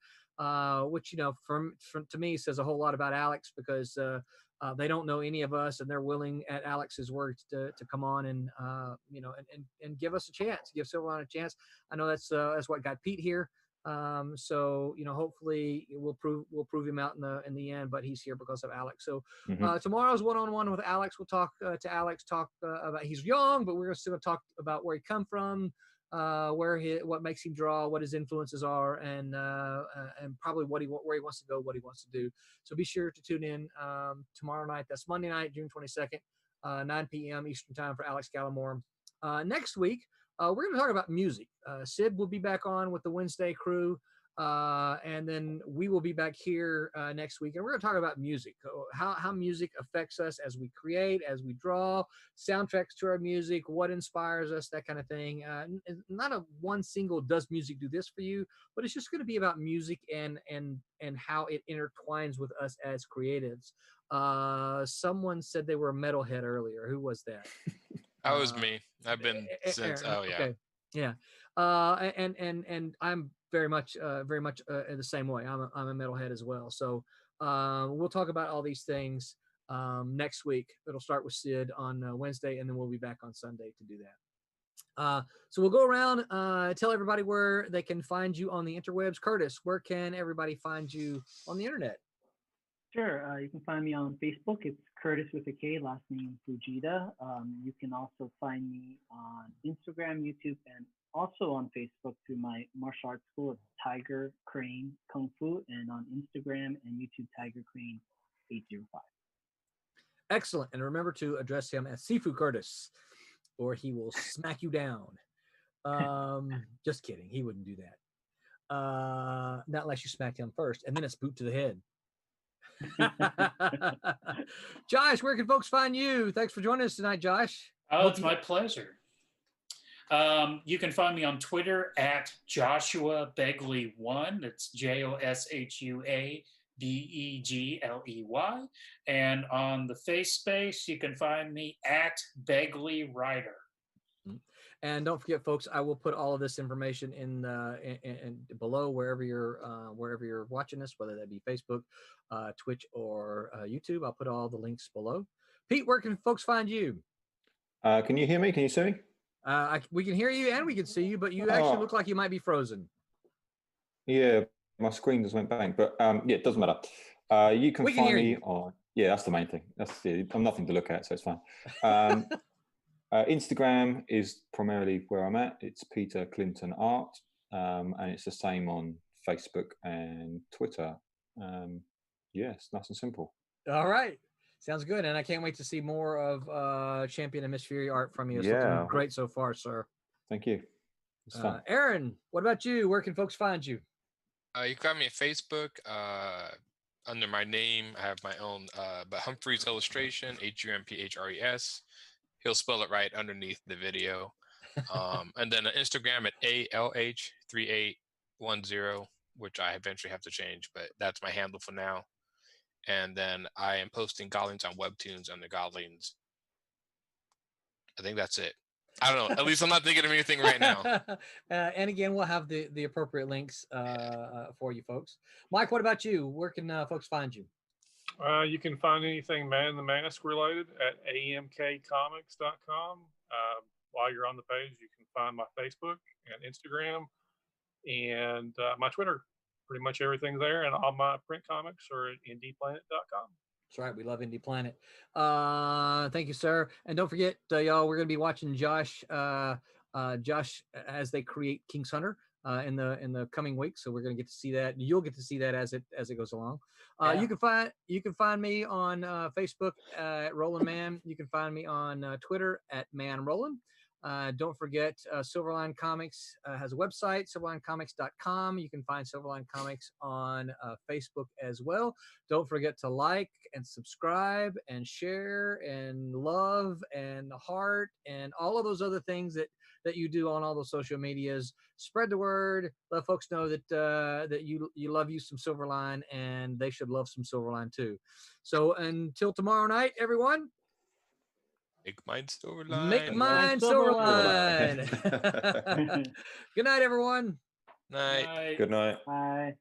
which from to me says a whole lot about Alex, because they don't know any of us, and they're willing at Alex's word to come on and and give us a chance, give Silverline a chance. I know that's what got Pete here. So hopefully we'll prove him out in the end, but he's here because of Alex. So tomorrow's one-on-one with Alex. We'll talk to Alex, about, he's young, but we're still going to talk about where he come from, what makes him draw, what his influences are, and probably where he wants to go, what he wants to do. So be sure to tune in tomorrow night. That's Monday night, June 22nd, 9 p.m. Eastern time for Alex Gallimore. Next week, we're going to talk about music. Sid will be back on with the Wednesday crew. And then we will be back here next week, and we're going to talk about music, how music affects us as we create, as we draw, soundtracks to our music, what inspires us, that kind of thing. Not a one single does music do this for you, but it's just going to be about music and how it intertwines with us as creatives. Someone said they were a metalhead earlier. Who was that? That was me. I've been since. Aaron. Oh yeah. Okay. Yeah. And I'm very much the same way. I'm a metalhead as well. So we'll talk about all these things next week. It'll start with Sid on Wednesday, and then we'll be back on Sunday to do that. So we'll go around, tell everybody where they can find you on the interwebs. Kurtis, where can everybody find you on the internet? Sure. You can find me on Facebook. It's Kurtis with a K, last name Fujita. You can also find me on Instagram, YouTube, and also on Facebook through my martial arts school. It's Tiger Crane Kung Fu, and on Instagram and YouTube, Tiger Crane 805. Excellent. And remember to address him as Sifu Kurtis, or he will smack you down. Just kidding. He wouldn't do that. Not unless you smacked him first, and then it's boot to the head. Josh, where can folks find you? Thanks for joining us tonight, Josh. Oh, it's my pleasure. You can find me on Twitter at Joshua Begley1. It's JOSHUA BEGLEY. And on the face space, you can find me at Begley Writer. And don't forget, folks, I will put all of this information in below wherever you're watching this, whether that be Facebook, Twitch, or YouTube. I'll put all the links below. Pete, where can folks find you? Can you hear me? Can you see me? We can hear you and we can see you, but you actually look like you might be frozen. Yeah, my screen just went blank, but yeah, it doesn't matter. You can find me on. Yeah, that's the main thing. That's it. I'm nothing to look at, so it's fine. Instagram is primarily where I'm at. It's Peter Clinton Art, and it's the same on Facebook and Twitter. Yes, nice and simple. All right, sounds good, and I can't wait to see more of Champion and Miss Fury art from you. It's Yeah, looking great so far, sir. Thank you. It's fun. Aaron, what about you? Where can folks find you? You can find me on Facebook under my name. I have my own, but Humphres illustration, HUMPHRES. He'll spell it right underneath the video. And then on Instagram at ALH3810, which I eventually have to change, but that's my handle for now. And then I am posting Godlings on Webtoons under Godlings. I think that's it. I don't know. At least I'm not thinking of anything right now. And again, we'll have the appropriate links for you folks. Mike, what about you? Where can folks find you? You can find anything Man in the Mask related at amkcomics.com. While you're on the page, you can find my Facebook and Instagram and my Twitter. Pretty much everything's there, and all my print comics are at indieplanet.com. That's right. We love Indie Planet. Thank you, sir. And don't forget, y'all, we're going to be watching Josh as they create King's Hunter in the coming weeks. So we're going to get to see that. You'll get to see that as it goes along. Yeah. You can find me on Facebook at Roland Mann. You can find me on Twitter at Man Roland. Don't forget, Silverline Comics has a website, silverlinecomics.com. You can find Silverline Comics on Facebook as well. Don't forget to like and subscribe and share and love and heart and all of those other things that you do on all those social medias. Spread the word. Let folks know that that you love you some Silverline, and they should love some Silverline too. So until tomorrow night, everyone. Make mine Silverline. Make mine Silverline. Good night, everyone. Night. Good night. Bye.